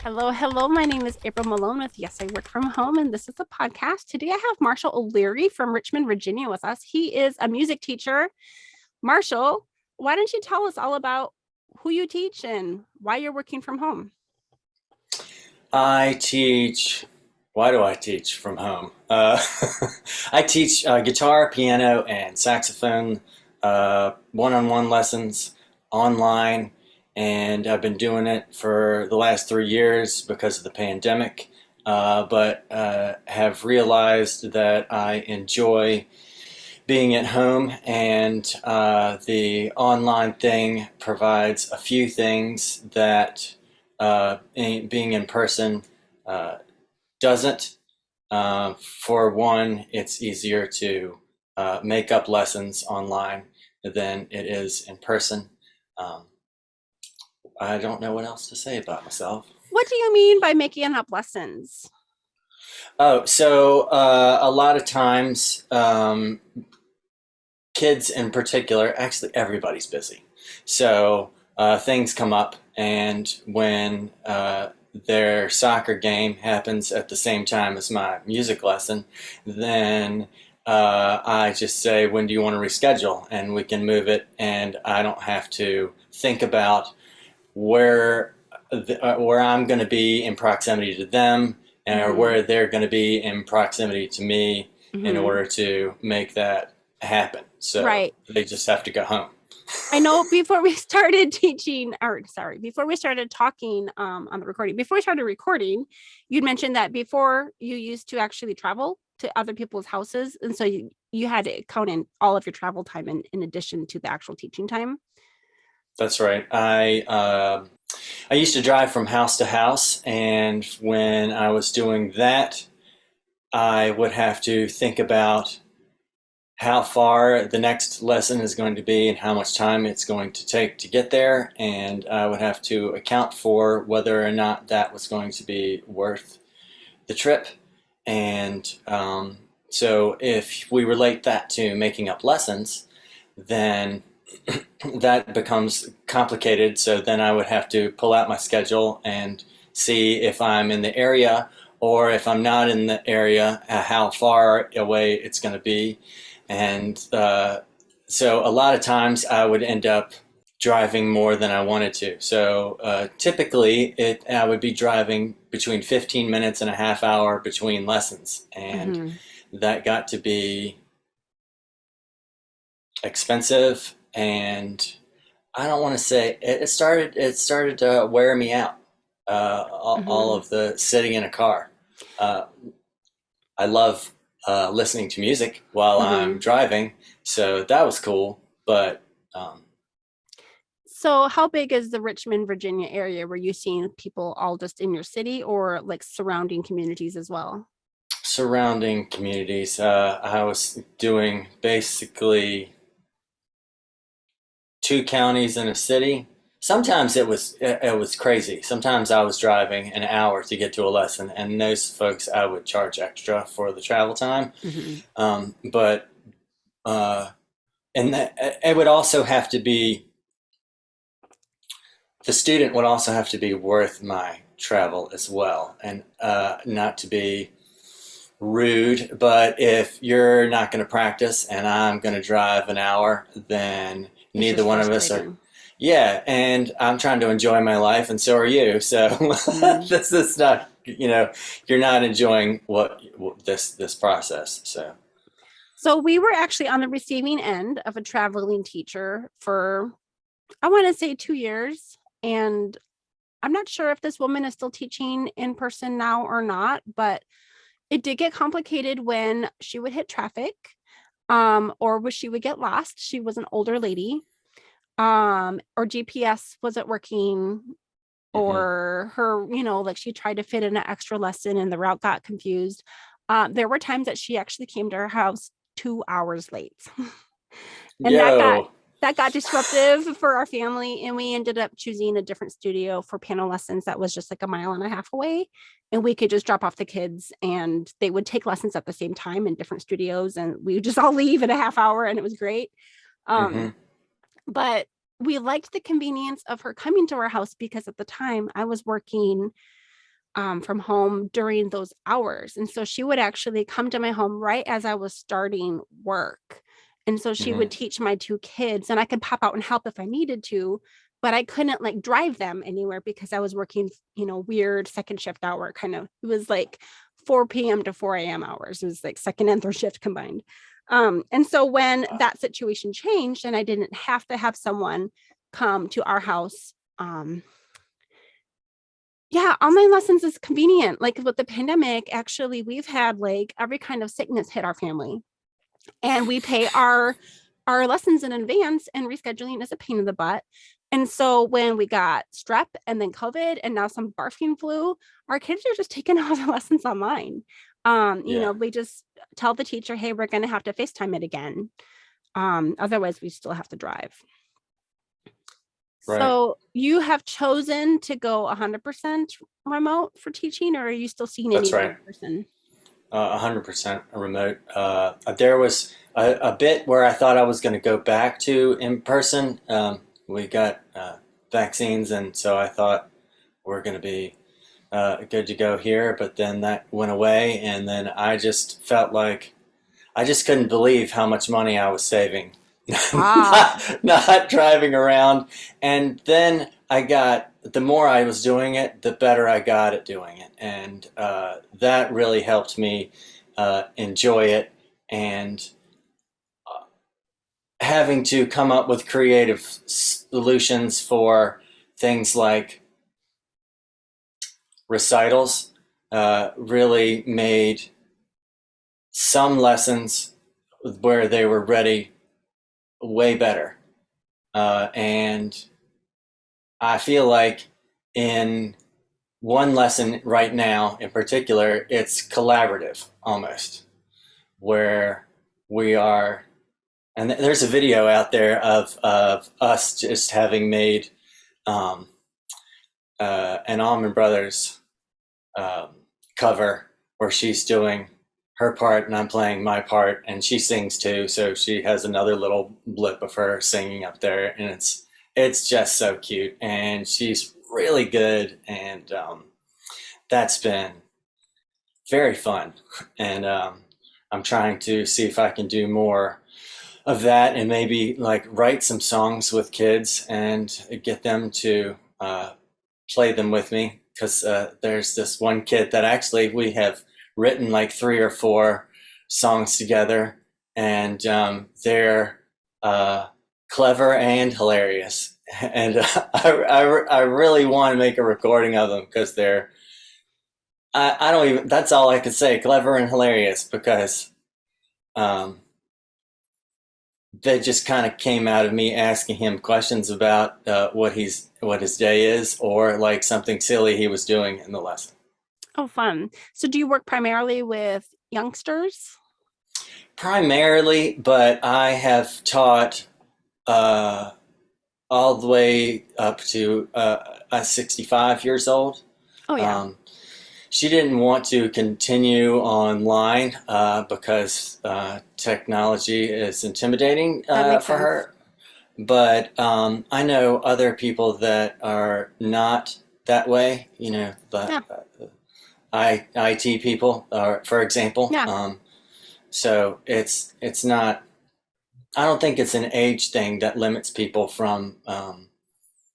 Hello, hello. My name is April Malone with Yes, I Work From Home, and this is a podcast. Today I have Marshall O'Leary from Richmond, Virginia with us. He is a music teacher. Marshall, why don't you tell us all about who you teach and why you're working from home? I teach. Why do I teach from home? I teach guitar, piano, and saxophone, one-on-one lessons online, and I've been doing it for the last 3 years because of the pandemic. But have realized that I enjoy being at home, and the online thing provides a few things that being in person uh, doesn't. For one, it's easier to make up lessons online than it is in person. Um, I don't know what else to say about myself. What do you mean by making up lessons? So a lot of times, kids in particular, actually everybody's busy. So things come up, and when their soccer game happens at the same time as my music lesson, then I just say, when do you want to reschedule? And we can move it, and I don't have to think about where where I'm going to be in proximity to them, or Mhm. where they're going to be in proximity to me in Mhm. order to make that happen. So Right. they just have to go home. I know before we started teaching, or sorry, before we started talking on the recording, before we started recording, you'd mentioned that before you used to actually travel to other people's houses. And so you had to count in all of your travel time in addition to the actual teaching time. That's right. I used to drive from house to house, and when I was doing that, I would have to think about how far the next lesson is going to be and how much time it's going to take to get there, and I would have to account for whether or not that was going to be worth the trip. And so if we relate that to making up lessons, then that becomes complicated. So then I would have to pull out my schedule and see if I'm in the area, or if I'm not in the area, how far away it's going to be. And so a lot of times I would end up driving more than I wanted to. So typically I would be driving between 15 minutes and a half hour between lessons. And Mm-hmm. that got to be expensive, and I don't want to say it started to wear me out. All Mm-hmm. of the sitting in a car. Uh, I love listening to music while I'm Mm-hmm. driving, so that was cool. But um, So how big is the Richmond, Virginia area? Were you seeing people all just in your city or like surrounding communities as well? surrounding communities, I was doing basically 2 counties in a city. Sometimes it was crazy. Sometimes I was driving an hour to get to a lesson, and those folks I would charge extra for the travel time. Mm-hmm. But uh, and it would also have to be the student would also have to be worth my travel as well, and not to be rude. But if you're not going to practice and I'm going to drive an hour, then It's neither just one of us are. frustrating. Yeah, and I'm trying to enjoy my life, and so are you. So Mm-hmm. this is not, you're not enjoying this process. So So we were actually on the receiving end of a traveling teacher for, I want to say 2 years. And I'm not sure if this woman is still teaching in person now or not, but it did get complicated when she would hit traffic, or when she would get lost. She was an older lady, or GPS wasn't working, mhm. or her, like she tried to fit in an extra lesson and the route got confused. There were times that she actually came to her house 2 hours late. And Yo, that got disruptive for our family, and we ended up choosing a different studio for piano lessons that was just like a mile and a half away, and we could just drop off the kids and they would take lessons at the same time in different studios, and we would just all leave in a half hour, and it was great. um, hmm but we liked the convenience of her coming to our house because at the time I was working from home during those hours. And so she would actually come to my home right as I was starting work. And so she would Hmm. teach my two kids, and I could pop out and help if I needed to, but I couldn't like drive them anywhere because I was working, weird second shift hour kind of. It was like 4 p.m. to 4 a.m. hours. It was like second and third shift combined. And so when that situation changed and I didn't have to have someone come to our house, yeah, online lessons is convenient. Like with the pandemic, actually, we've had like every kind of sickness hit our family, and we pay our lessons in advance, and rescheduling is a pain in the butt. And so when we got strep and then COVID and now some barfing flu, our kids are just taking all the lessons online. Yeah. We just tell the teacher, hey, we're going to have to FaceTime it again. Otherwise, we still have to drive. Right. So you have chosen to go 100% remote for teaching, or are you still seeing That's anyone right. in person? 100% remote. There was a bit where I thought I was going to go back to in person. We got vaccines, and so I thought we're going to be good to go here. But then that went away, and then I just felt like I just couldn't believe how much money I was saving, Ah, not driving around. And then the more I was doing it, the better I got at doing it. And that really helped me enjoy it. And having to come up with creative solutions for things like recitals really made some lessons where they were ready way better. And I feel like in one lesson right now in particular, it's collaborative almost, where we are, and there's a video out there of us just having made um, an Allman Brothers um, cover where she's doing her part and I'm playing my part, and she sings too. So she has another little blip of her singing up there, and it's just so cute, and she's really good, and that's been very fun. And I'm trying to see if I can do more of that, and maybe like write some songs with kids and get them to play them with me, because there's this one kid that actually we have written like 3 or 4 songs together, and they're clever and hilarious. And I really want to make a recording of them because I don't even, that's all I could say, clever and hilarious, because um, they just kind of came out of me asking him questions about what his day is, or like something silly he was doing in the lesson. oh, fun. So do you work primarily with youngsters? Primarily, but I have taught uh, all the way up to 65 years old. Oh, yeah, Um, she didn't want to continue online because technology is intimidating that makes for sense. her. But I know other people that are not that way. The Yeah, IT people, for example. yeah. So it's not. I don't think it's an age thing that limits people from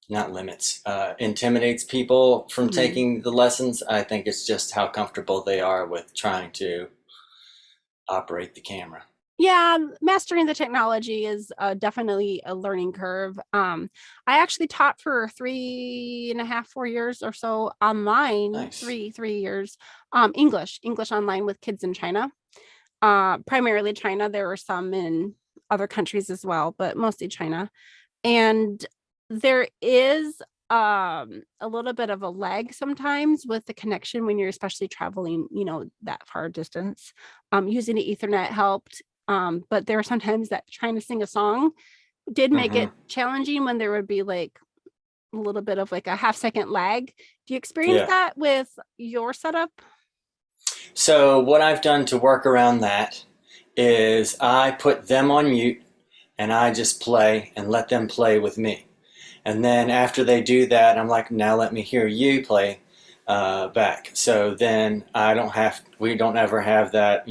not limits intimidates people from Mhm. taking the lessons. I think it's just how comfortable they are with trying to operate the camera. Yeah, mastering the technology is definitely a learning curve. I actually taught for 3.5, 4 years or so online, Nice. three years, English online with kids in China. Primarily China. There were some in other countries as well, but mostly China. And there is a little bit of a lag sometimes with the connection when you're especially traveling, that far distance. Using the Ethernet helped. But there are sometimes that trying to sing a song did make Hmm. it challenging when there would be like a little bit of like a half-second lag. Do you experience Yeah. that with your setup? So what I've done to work around that is I put them on mute and I just play and let them play with me. And then after they do that, I'm like, now let me hear you play. back. So then we don't ever have that,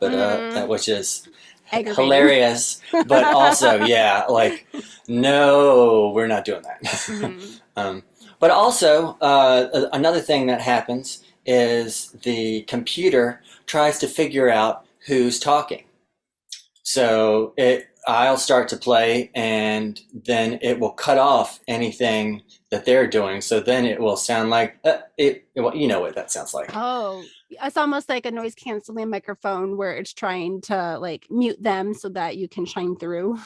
Mm, which is aggravating. hilarious, but also, yeah, like, no, we're not doing that. Mhm. But also, another thing that happens is the computer tries to figure out who's talking. So I'll start to play, and then it will cut off anything that they're doing. So then it will sound like well, you know what that sounds like. Oh, it's almost like a noise canceling microphone where it's trying to like mute them so that you can shine through.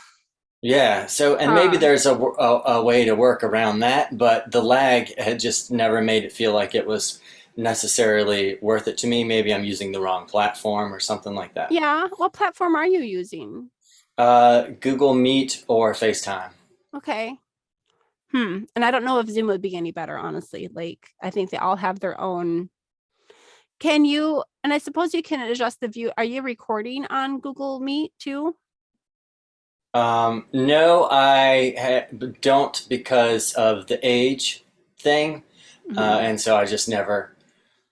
Yeah. So and maybe Huh. there's a way to work around that, but the lag had just never made it feel like it was necessarily worth it to me. Maybe I'm using the wrong platform or something like that. Yeah. What platform are you using? Google Meet or FaceTime. Okay. And I don't know if Zoom would be any better, honestly. Like, I think they all have their own. Can you, and I suppose you can adjust the view. Are you recording on Google Meet too? No, don't because of the age thing, Mhm. and so I just never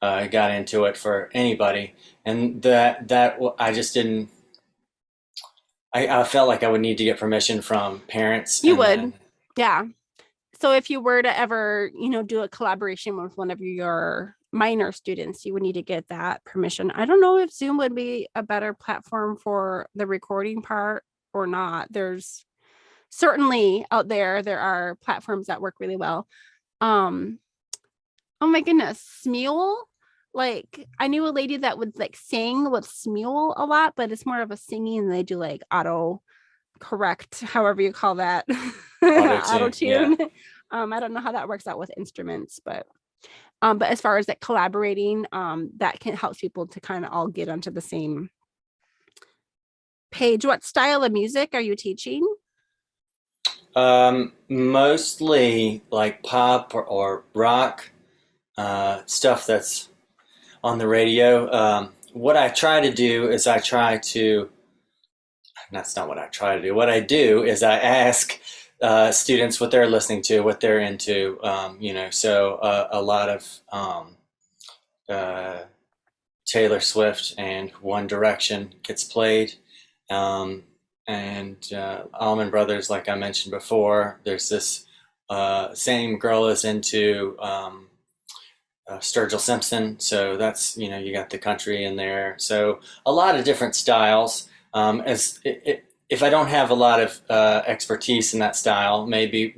got into it for anybody. And I just didn't. I felt like I would need to get permission from parents, You and would. then Yeah. So if you were to ever, do a collaboration with one of your minor students, you would need to get that permission. I don't know if Zoom would be a better platform for the recording part or not. There's certainly out there are platforms that work really well. Um, oh my goodness, Smule. Like I knew a lady that would like sing with Smule a lot, but it's more of a singing and they do like auto correct, however you call that, auto auto tune. Yeah. tune. I don't know how that works out with instruments, but as far as that collaborating, that can help people to kind of all get onto the same page. What style of music are you teaching? Mostly like pop or rock stuff that's on the radio. What I try to do is I try to That's not what I try to do. What I do is I ask students what they're listening to, what they're into. A lot of uh, Taylor Swift and One Direction gets played. Um, and Allman Brothers, like I mentioned before, there's this same girl is into Sturgill Simpson. So that's, you got the country in there. So a lot of different styles. If I don't have a lot of expertise in that style, maybe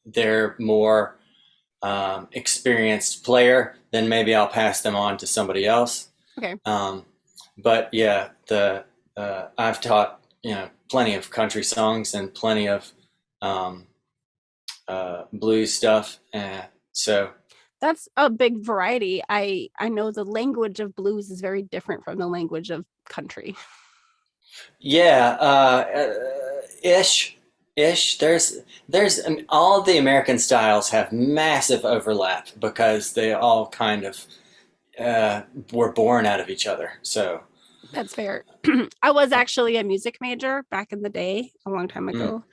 they're more experienced player, then maybe I'll pass them on to somebody else. Okay. Um, but yeah, I've taught plenty of country songs and plenty of um, blues stuff, so That's a big variety. I know the language of blues is very different from the language of country. yeah, ish. All of the American styles have massive overlap because they all kind of were born out of each other. So, That's fair. I was actually a music major back in the day, a long time mm, ago.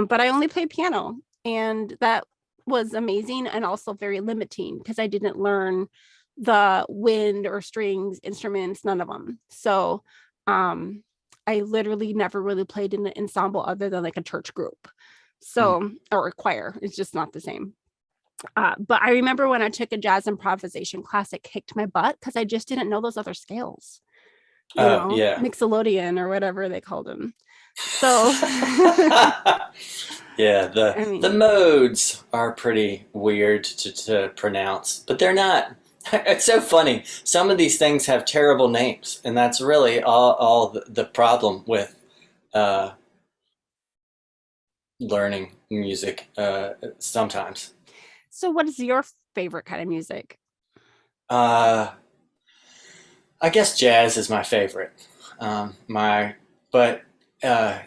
But I only played piano, and that was amazing and also very limiting because I didn't learn the wind or strings instruments, none of them. So um, I literally never really played in an ensemble other than like a church group. mm. So, or a choir, it's just not the same. But I remember when I took a jazz improvisation class, it kicked my butt because I just didn't know those other scales, Oh yeah. Mixolydian or whatever they called them. So, Yeah, I the mean, modes are pretty weird to pronounce, but they're not. It's so funny. Some of these things have terrible names, and that's really all the problem with uh, learning music sometimes. so what is your favorite kind of music? Uh, I guess jazz is my favorite. But uh,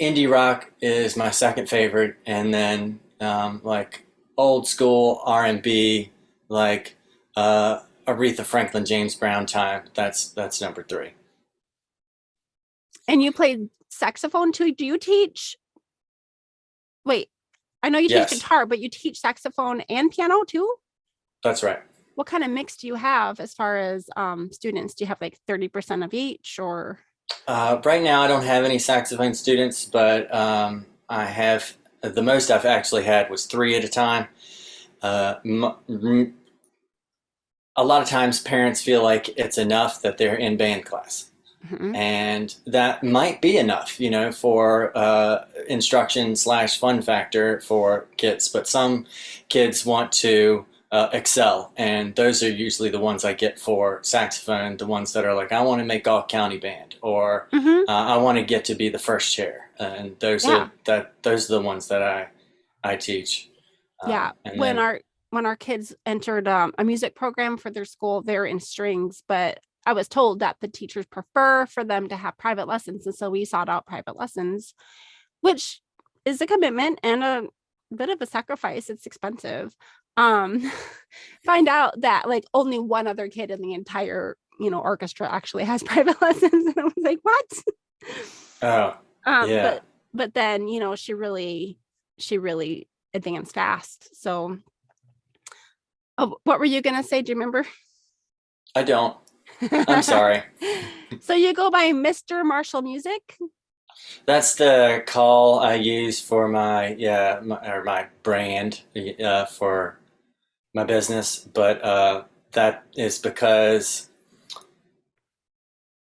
indie rock is my second favorite, and then like old school R&B, like Aretha Franklin, James Brown time. That's number three. And you played saxophone too. Do you teach? Wait, I know you teach Yes, guitar, but you teach saxophone and piano too? that's right. What kind of mix do you have as far as students? Do you have like 30% of each or? Right now, I don't have any saxophone students, but I have the most I've actually had was three at a time. Uh, a lot of times, parents feel like it's enough that they're in band class, Mhm. and that might be enough, for instruction slash fun factor for kids. But some kids want to excel, and those are usually the ones I get for saxophone. The ones that are like, I want to make all county band, or Mhm. I want to get to be the first chair, and Yeah. those are the ones that I teach. Yeah. And When then our kids entered a music program for their school, they're in strings, but I was told that the teachers prefer for them to have private lessons. And so we sought out private lessons, which is a commitment and a bit of a sacrifice. It's expensive. Um, find out that like only one other kid in the entire, orchestra actually has private lessons. And I was like, what? oh yeah, But then, she really advanced fast. So oh, what were you gonna say? Do you remember? I don't. I'm sorry. So you go by Mr. Marshall Music? That's the call I use for my brand for my business, but that is because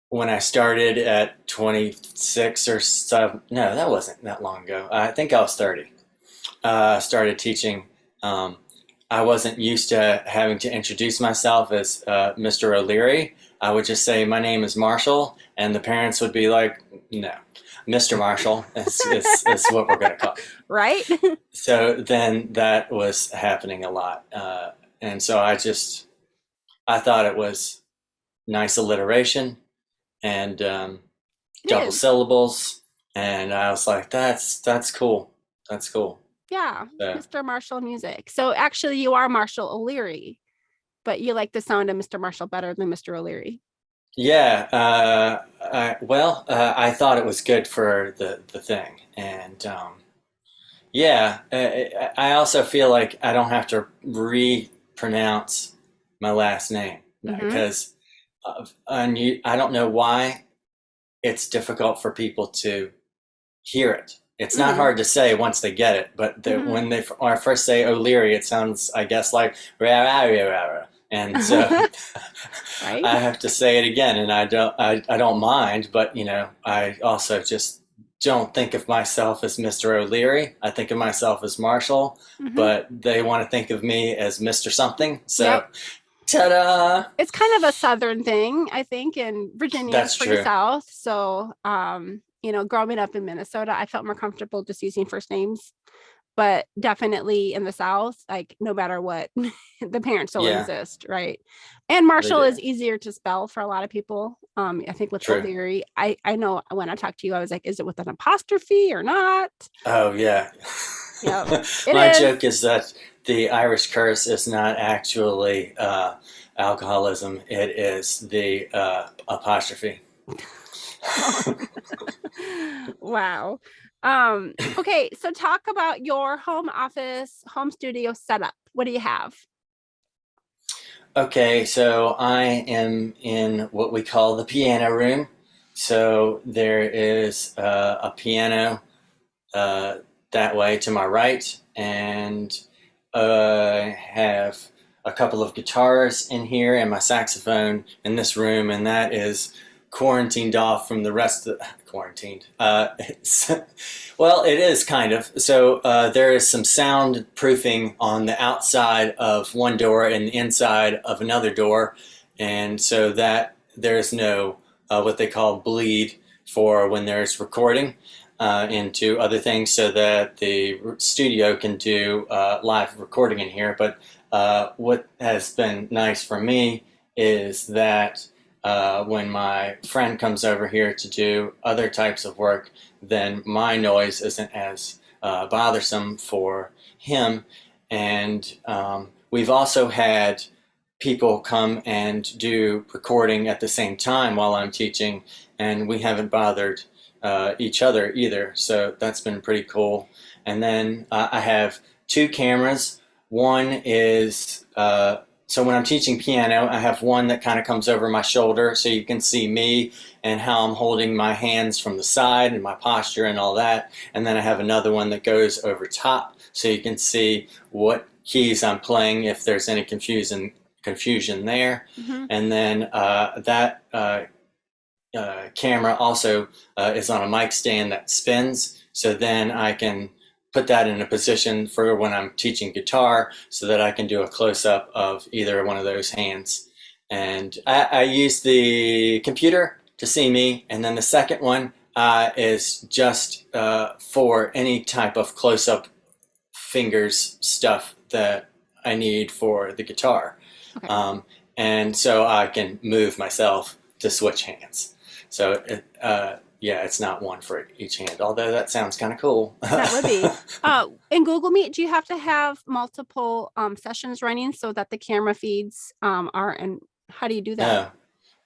when I started at 26 or so, no, that wasn't that long ago. I think I was 30. Started teaching. Um, I wasn't used to having to introduce myself as Mr. O'Leary. I would just say, my name is Marshall, and the parents would be like, no, Mr. Marshall is what we're going to call you. Right? So then that was happening a lot. And so I thought it was nice alliteration and It double is. syllables. And I was like, that's cool. That's cool. Yeah, So, Mr. Marshall Music. So actually you are Marshall O'Leary, but you like the sound of Mr. Marshall better than Mr. O'Leary. yeah. I thought it was good for the thing. And yeah, I also feel like I don't have to re-pronounce my last name Mm-hmm. because I don't know why it's difficult for people to hear it. It's not Mm-hmm. hard to say once they get it, but Mm-hmm. when they first say O'Leary, it sounds, I guess, like rah, rah, rah, rah, rah. And so Right? I have to say it again, and I don't mind, but I also just don't think of myself as Mr. O'Leary. I think of myself as Marshall, Mm-hmm. but they want to think of me as Mr. Something. Yep. So, ta-da! It's kind of a southern thing, I think, and Virginia is That's pretty true. south. So growing up in Minnesota, I felt more comfortable just using first names. But definitely in the South, like no matter what, the parents still Yeah, insist, right? And they Marshall do. is easier to spell for a lot of people. I think with True. O'Leary, I know when I talked to you, I was like, is it with an apostrophe or not? Oh yeah. Yeah, it My is. joke is that the Irish curse is not actually alcoholism. It is the apostrophe. Wow. Okay, so talk about your home office, home studio setup. What do you have? Okay, so I am in what we call the piano room. So there is a piano uh, that way to my right, and I have a couple of guitars in here and my saxophone in this room, and that is quarantined off from the rest of the quarantined. Well, it is kind of. So there is some soundproofing on the outside of one door and the inside of another door, and so that there's no what they call bleed for when there's recording into other things so that the studio can do live recording in here. But what has been nice for me is that when my friend comes over here to do other types of work, then my noise isn't as bothersome for him. And we've also had people come and do recording at the same time while I'm teaching, and we haven't bothered each other either. So that's been pretty cool. And then I have two cameras. One is so when I'm teaching piano, I have one that kind of comes over my shoulder so you can see me and how I'm holding my hands from the side and my posture and all that. And then I have another one that goes over top so you can see what keys I'm playing if there's any confusion there. Hmm. And then that camera also is on a mic stand that spins. So then I can put that in a position for when I'm teaching guitar so that I can do a close-up of either one of those hands. And I use the computer to see me. And then the second one is just for any type of close-up fingers stuff that I need for the guitar. Okay. And so I can move myself to switch hands. So yeah, it's not one for each hand, although that sounds kind of cool. That would be. In Google Meet, do you have to have multiple sessions running so that the camera feeds are, and how do you do that?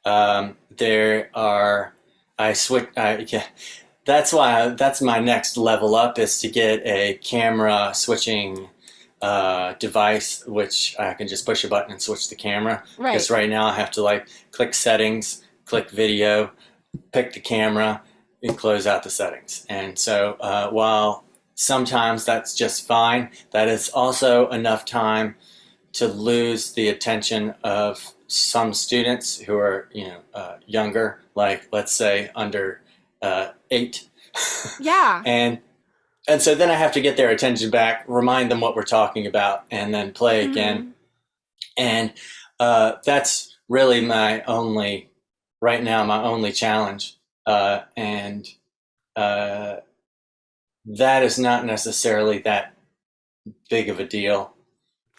No. There are, I switch, yeah, that's my next level up is to get a camera switching device, which I can just push a button and switch the camera. Right. Because right now I have to like click settings, click video, pick the camera, and close out the settings. And so while sometimes that's just fine, that is also enough time to lose the attention of some students who are, younger, like let's say under 8. Yeah. And so then I have to get their attention back, remind them what we're talking about, and then play again. And that's really right now, my only challenge. And that is not necessarily that big of a deal.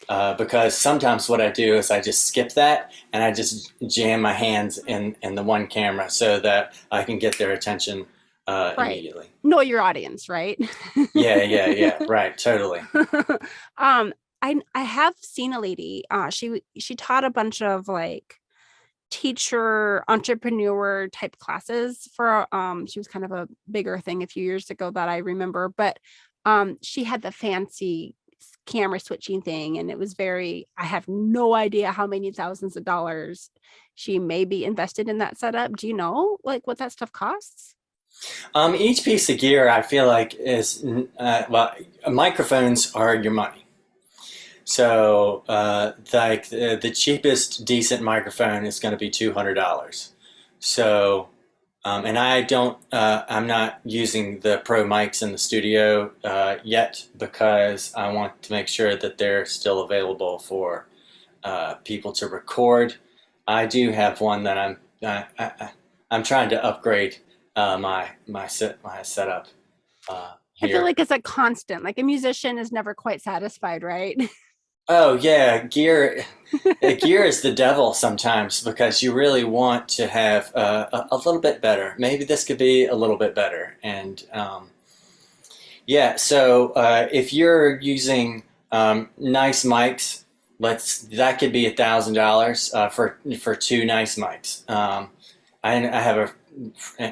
Because sometimes what I do is I just skip that and I just jam my hands in the one camera so that I can get their attention Right. immediately. Know your audience, right? Yeah, right, totally. I have seen a lady. She taught a bunch of like teacher entrepreneur type classes for she was kind of a bigger thing a few years ago that I remember, but she had the fancy camera switching thing, and it was I have no idea how many thousands of dollars she maybe invested in that setup. Do you know like what that stuff costs? Each piece of gear I feel like is microphones are your money. So like the cheapest decent microphone is going to be $200. So and I'm not using the pro mics in the studio yet because I want to make sure that they're still available for people to record. I do have one that I'm trying to upgrade my setup I feel here. like it's a constant, like a musician is never quite satisfied, right? Oh yeah, gear is the devil sometimes because you really want to have a little bit better. Maybe this could be a little bit better. And yeah, so if you're using nice mics, that could be $1,000 for two nice mics. I have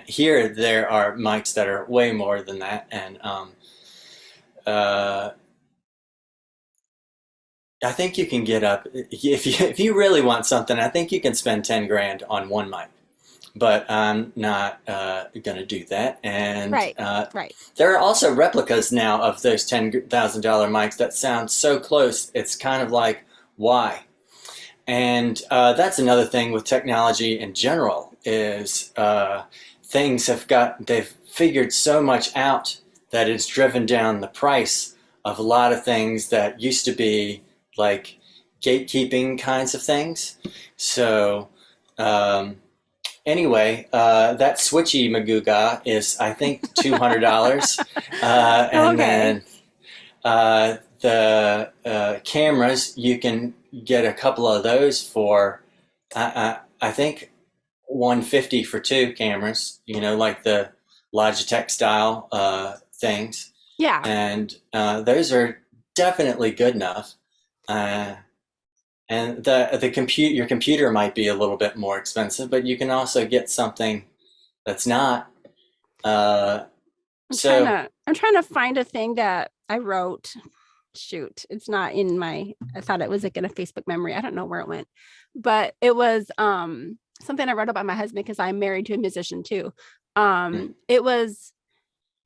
here there are mics that are way more than that, and I think you can get up if you really want something. I think you can spend 10 grand on one mic, but I'm not going to do that. And Right. there are also replicas now of those $10,000 mics that sound so close. It's kind of like, why? And that's another thing with technology in general is they've figured so much out that it's driven down the price of a lot of things that used to be like gatekeeping kinds of things. So anyway, that switchy Magooga is, I think, $200. And Okay. then the cameras, you can get a couple of those for, I think, $150 for two cameras, like the Logitech style things. Yeah. And those are definitely good enough. And your computer might be a little bit more expensive, but you can also get something that's not. I'm trying to find a thing that I wrote, shoot, it's not in I thought it was like in a Facebook memory. I don't know where it went, but it was something I wrote about my husband because I'm married to a musician too. It was,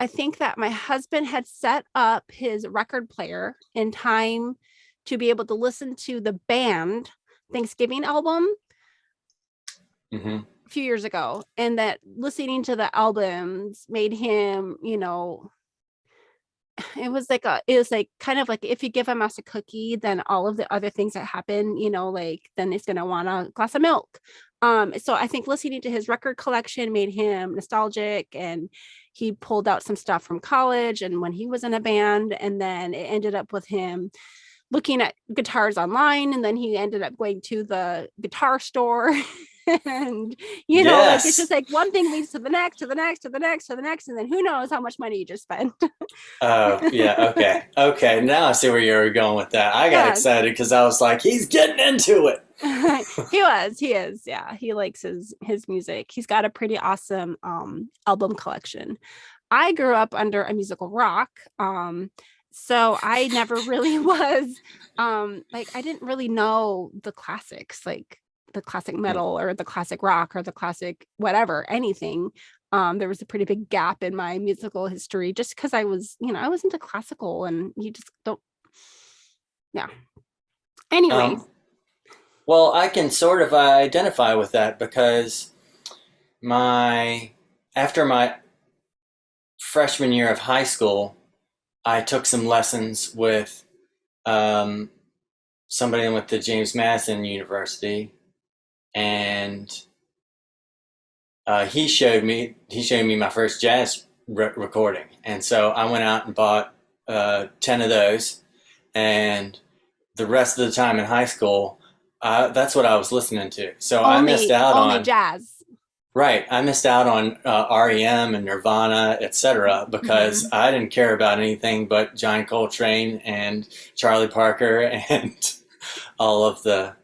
I think that my husband had set up his record player in time to be able to listen to the band Thanksgiving album Mm-hmm. a few years ago, and that listening to the albums made him, it was like kind of like if you give a mouse a cookie, then all of the other things that happen, like then it's gonna want a glass of milk. So I think listening to his record collection made him nostalgic, and he pulled out some stuff from college and when he was in a band, and then it ended up with him looking at guitars online, and then he ended up going to the guitar store. And like it's just Yes. like one thing leads to the next, to the next, to the next, to the next, and then who knows how much money you just spent. Oh, yeah. Okay. Okay. Now I see where you're going with that. I got Yes. excited because I was like, he's getting into it. He is. Yeah. He likes his music. He's got a pretty awesome album collection. I grew up under a musical rock. So I never really was like I didn't really know the classics, like the classic metal or the classic rock or the classic whatever, anything. There was a pretty big gap in my musical history just because I was, I was into classical and you just don't, yeah. Anyways. Um, well, I can sort of identify with that because my after my freshman year of high school, I took some lessons with um, somebody with the James Madison University, and he showed me my first jazz recording, and so I went out and bought 10 of those, and the rest of the time in high school, that's what I was listening to. So I missed out Only on jazz. right. I missed out on REM and Nirvana, etc., because Mhm. I didn't care about anything but John Coltrane and Charlie Parker and all of the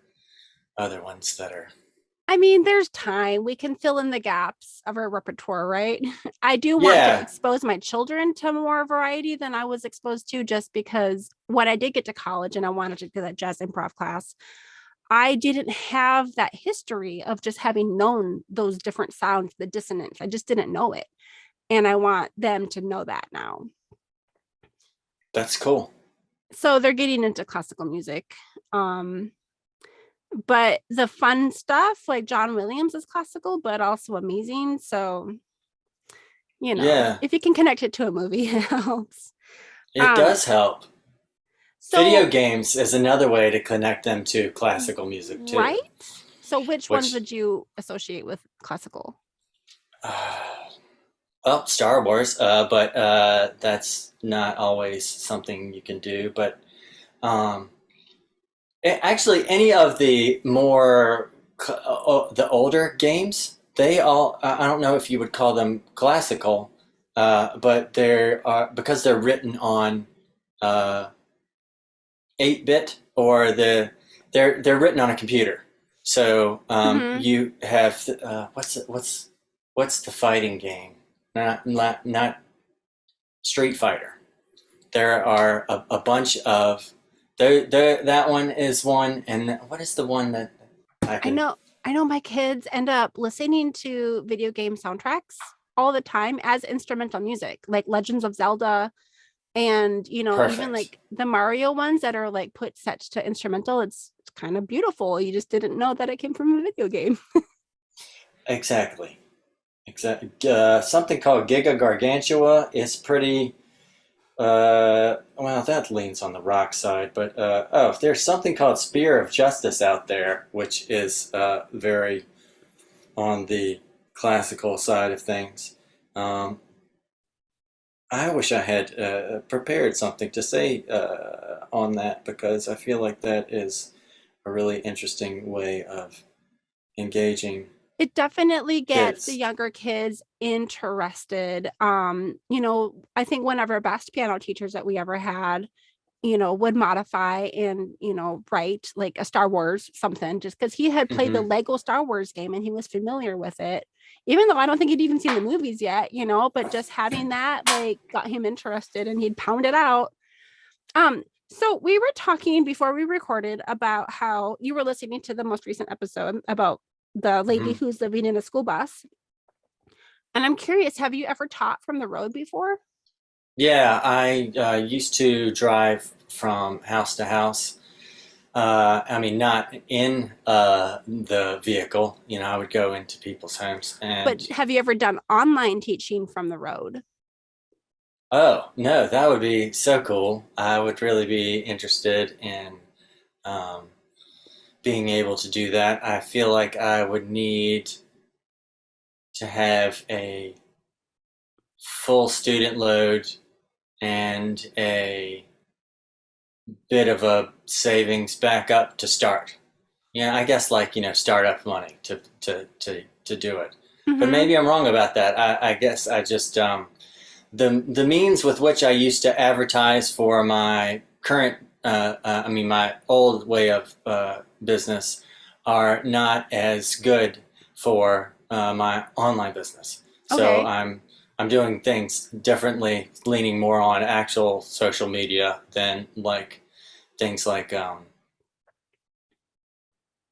other ones that are. I mean, there's time. We can fill in the gaps of our repertoire, right? I do want to Yeah, expose my children to more variety than I was exposed to just because when I did get to college and I wanted to do that jazz improv class, I didn't have that history of just having known those different sounds, the dissonance. I just didn't know it. And I want them to know that now. that's cool. So they're getting into classical music. But the fun stuff, like John Williams is classical, but also amazing. So, Yeah, if you can connect it to a movie, it helps. it Um, does help. Video so games is another way to connect them to classical music too, right. So which ones which would you associate with classical? uh, well, Star Wars, but that's not always something you can do. But um, actually, any of the more the older games, they all I don't know if you would call them classical, but they're because they're written on 8-bit or they're written on a computer. So Mhm. you have what's the fighting game? Not Street Fighter. There are a bunch of that one is one, and what is the one that I I can know I know my kids end up listening to video game soundtracks all the time as instrumental music, like Legends of Zelda and even perfect like the Mario ones that are like put set to instrumental. It's kind of beautiful. You just didn't know that it came from a video game. exactly exactly something called Giga Gargantua is pretty well, that leans on the rock side, but there's something called Spear of Justice out there, which is very on the classical side of things. Um, I wish I had prepared something to say on that because I feel like that is a really interesting way of engaging It definitely gets the kids. younger kids interested. I think one of our best piano teachers that we ever had, would modify and, write like a Star Wars something just because he had played the Hmm. Lego Star Wars game and he was familiar with it. Even though I don't think he'd even seen the movies yet, but just having that like got him interested and he'd pound it out. So we were talking before we recorded about how you were listening to the most recent episode about the lady Mhm. who's living in a school bus. And I'm curious, have you ever taught from the road before? Yeah, I used to drive from house to house. I mean, not in the vehicle. I would go into people's homes But and, have you ever done online teaching from the road? oh, no, that would be so cool. I would really be interested in um, being able to do that. I feel like I would need to have a full student load and a bit of a savings back up to start. Yeah, I guess like, startup money to do it. But Mm-hmm. maybe I'm wrong about that. I guess I just the means with which I used to advertise for my current I mean my old way of business are not as good for my online business. So Okay. I'm doing things differently, leaning more on actual social media than like things like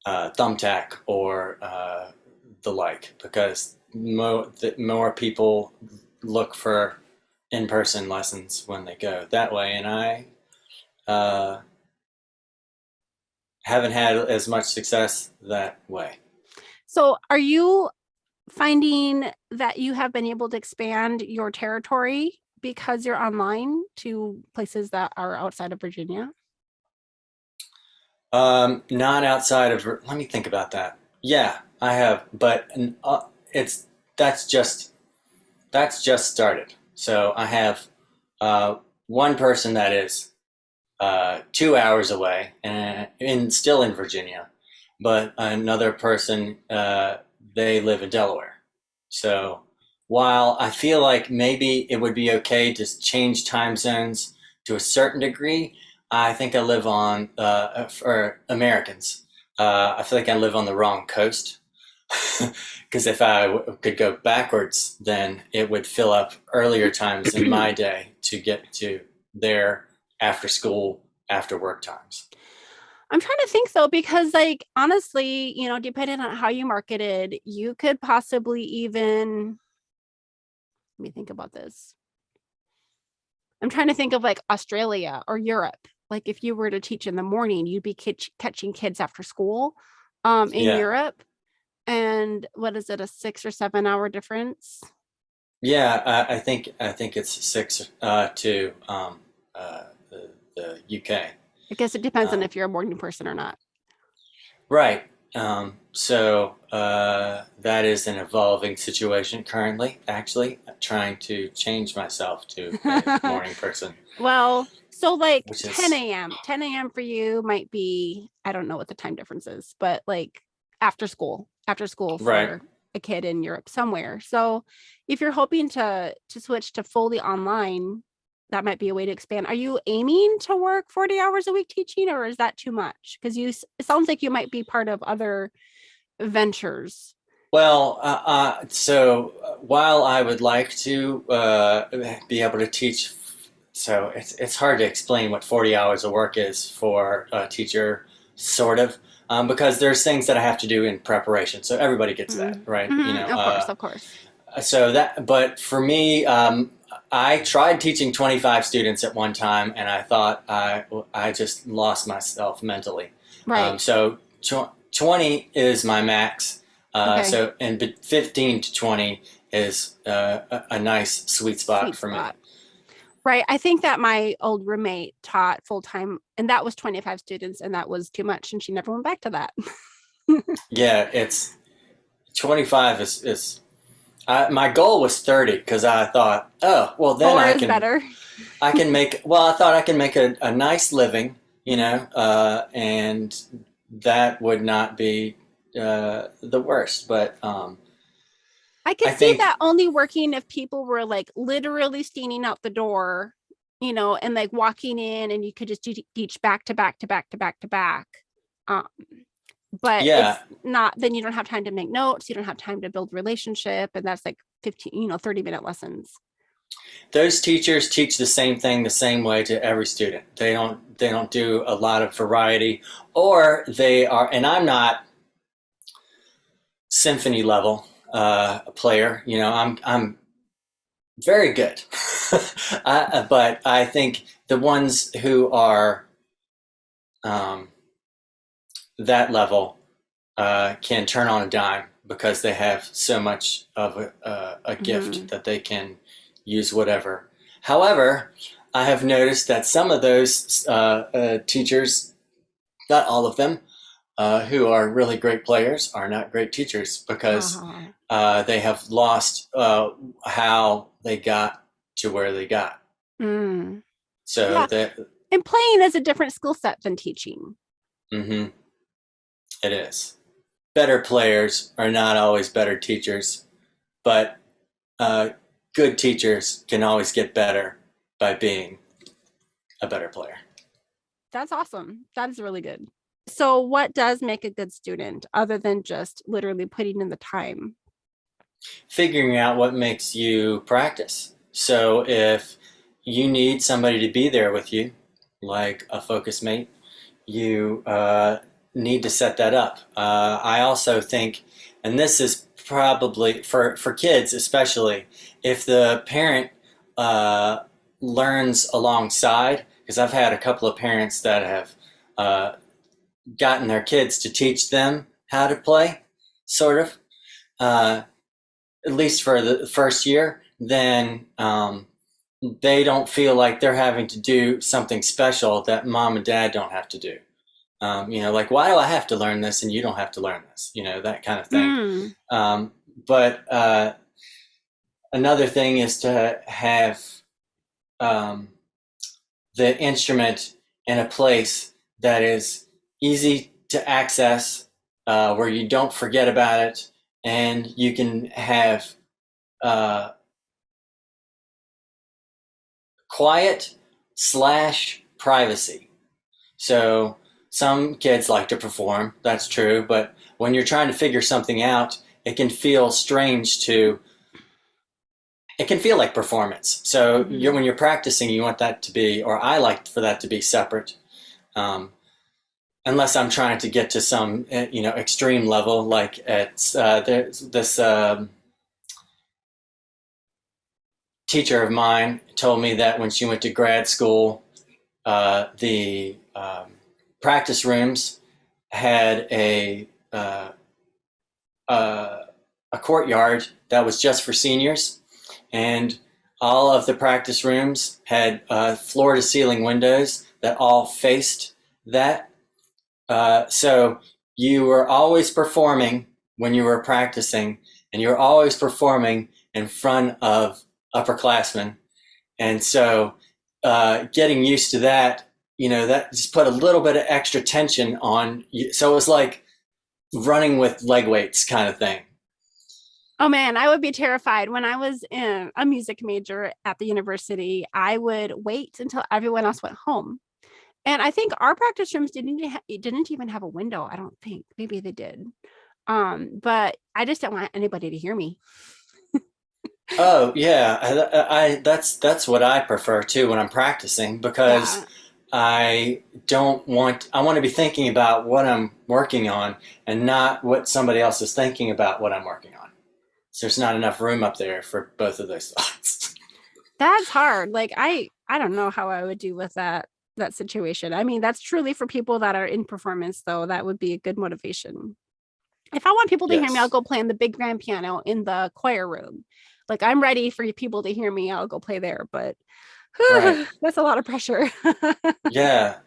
Thumbtack or the like, because more people look for in-person lessons when they go that way, and I uh, haven't had as much success that way. So are you finding that you have been able to expand your territory because you're online to places that are outside of Virginia? Not outside of. Let me think about that. Yeah, I have, but it's that's just that's just started. So I have uh, one person that is 2 hours away and still in Virginia, but another person, they live in Delaware. So while I feel like maybe it would be okay to change time zones to a certain degree, I think I live on, for Americans, I feel like I live on the wrong coast. Because if I could go backwards, then it would fill up earlier times in my day to get to their after school, after work times. I'm trying to think though, because like honestly, depending on how you marketed, you could possibly even let me think about this. I'm trying to think of like Australia or Europe. Like if you were to teach in the morning, you'd be catching kids after school in Yeah, Europe. And what is it, a 6 or 7 hour difference? yeah. I think it's six to the UK. I guess it depends on Um, if you're a morning person or not. right. So that is an evolving situation currently. Actually, trying to change myself to a morning person, Well, so like which 10 is a.m. 10 a.m. for you might be, I don't know what the time difference is, but like after school right. for a kid in Europe somewhere. So if you're hoping to switch to fully online, that might be a way to expand. Are you aiming to work 40 hours a week teaching, or is that too much? Because it sounds like you might be part of other ventures. Well, so while I would like to be able to teach, so it's hard to explain what 40 hours of work is for a teacher, sort of, because there's things that I have to do in preparation. So everybody gets that, right? Mm-hmm. Of course, of course. But for me, I tried teaching 25 students at one time, and I thought I just lost myself mentally. Right. So 20 is my max. Okay. And 15 to 20 is a nice sweet spot Sweet for me. spot. Right. I think that my old roommate taught full time, and that was 25 students, and that was too much. And she never went back to that. Yeah, it's 25 is my goal was 30 because I thought, oh, well, then More I is can better. I can make, well, I thought I can make a nice living, and that would not be the worst. But I could I see think, that only working if people were like literally standing out the door, and like walking in, and you could just teach back to back to back to back to back. Um, but yeah, if not, then you don't have time to make notes. You don't have time to build relationship. And that's like 15, 30-minute lessons. Those teachers teach the same thing the same way to every student. They don't do a lot of variety, or they are. And I'm not symphony level player. You know, I'm very good, but I think the ones who are um, that level can turn on a dime because they have so much of a gift Hmm. that they can use whatever. However, I have noticed that some of those teachers, not all of them, who are really great players, are not great teachers because Oh. they have lost how they got to where they got. Mm. So Yeah. that And playing is a different skill set than teaching. mhm, it is. Better players are not always better teachers, but uh, good teachers can always get better by being a better player. That's awesome. That is really good. So, what does make a good student other than just literally putting in the time? Figuring out what makes you practice. So if you need somebody to be there with you, like a focus mate, you need to set that up. I also think, and this is probably for kids especially, if the parent uh, learns alongside, because I've had a couple of parents that have uh, gotten their kids to teach them how to play, sort of. Uh, at least for the first year, then they don't feel like they're having to do something special that mom and dad don't have to do. You know, like, why do I have to learn this and you don't have to learn this? You know, that kind of thing. Mm. But another thing is to have um, the instrument in a place that is easy to access, where you don't forget about it, and you can have uh, quiet slash privacy. So some kids like to perform, that's true, but when you're trying to figure something out, it can feel strange to, it can feel like performance. So Hmm. when you're practicing, you want that to be, or I like for that to be separate. Um, Unless I'm trying to get to some, extreme level, like at there's this teacher of mine told me that when she went to grad school, the practice rooms had uh, a courtyard that was just for seniors, and all of the practice rooms had floor to ceiling windows that all faced that. So you were always performing when you were practicing, and you were always performing in front of upperclassmen. And so getting used to that, that just put a little bit of extra tension on you. So it was like running with leg weights kind of thing. Oh man, I would be terrified. When I was in a music major at the university, I would wait until everyone else went home. And I think our practice rooms didn't even have a window. I don't think. Maybe they did. But I just didn't want anybody to hear me. Oh yeah, that's what I prefer too when I'm practicing, because Yeah. I want to be thinking about what I'm working on and not what somebody else is thinking about what I'm working on. So there's not enough room up there for both of those thoughts. That's hard. Like I don't know how I would do with that situation. I mean, that's truly for people that are in performance though. That would be a good motivation. If I want people to hear me, I'll Yes, go play on the big grand piano in the choir room. Like I'm ready for people to hear me. I'll go play there, but right. that's a lot of pressure. Yeah.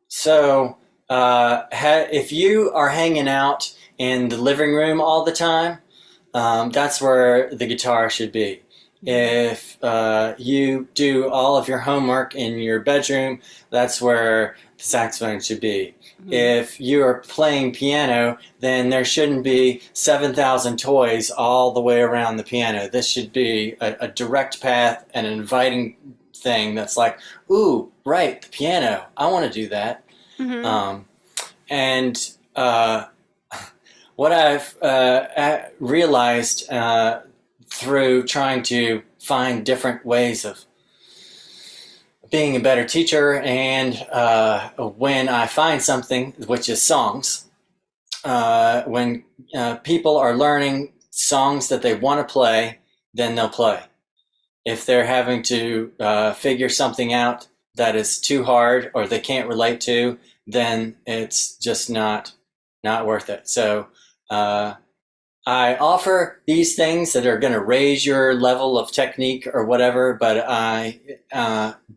So if you are hanging out in the living room all the time, that's where the guitar should be. If you do all of your homework in your bedroom, that's where the saxophone should be. Mhm. If you are playing piano, then there shouldn't be 7,000 toys all the way around the piano. This should be a direct path and an inviting thing that's like, ooh, right, the piano. I want to do that. Mhm. Um, and what I've realized through trying to find different ways of being a better teacher. And when I find something, which is songs, when people are learning songs that they want to play, then they'll play. If they're having to figure something out that is too hard or they can't relate to, then it's just not worth it. So I offer these things that are going to raise your level of technique or whatever, but I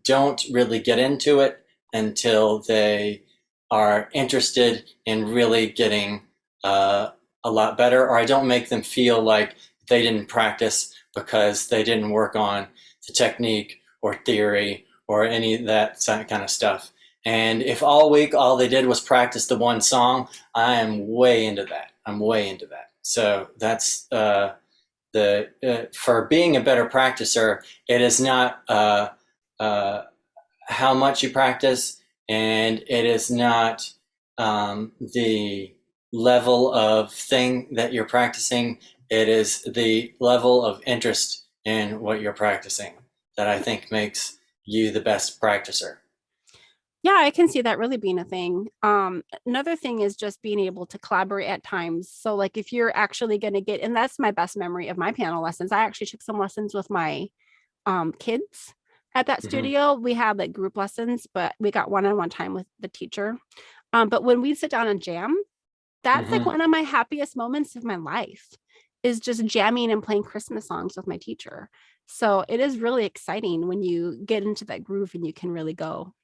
don't really get into it until they are interested in really getting a lot better, or I don't make them feel like they didn't practice because they didn't work on the technique or theory or any of that kind of stuff. And if all week all they did was practice the one song, I am way into that. I'm way into that. So that's for being a better practicer, it is not how much you practice, and it is not the level of thing that you're practicing. It is the level of interest in what you're practicing that I think makes you the best practicer. Yeah, I can see that really being a thing. Another thing is just being able to collaborate at times. So like if you're actually going to get, and that's my best memory of my piano lessons. I actually took some lessons with my kids at that Mm-hmm. studio. We had like group lessons, but we got one-on-one time with the teacher. But when we sit down and jam, that's like Mm-hmm. one of my happiest moments of my life, is just jamming and playing Christmas songs with my teacher. So it is really exciting when you get into that groove and you can really go.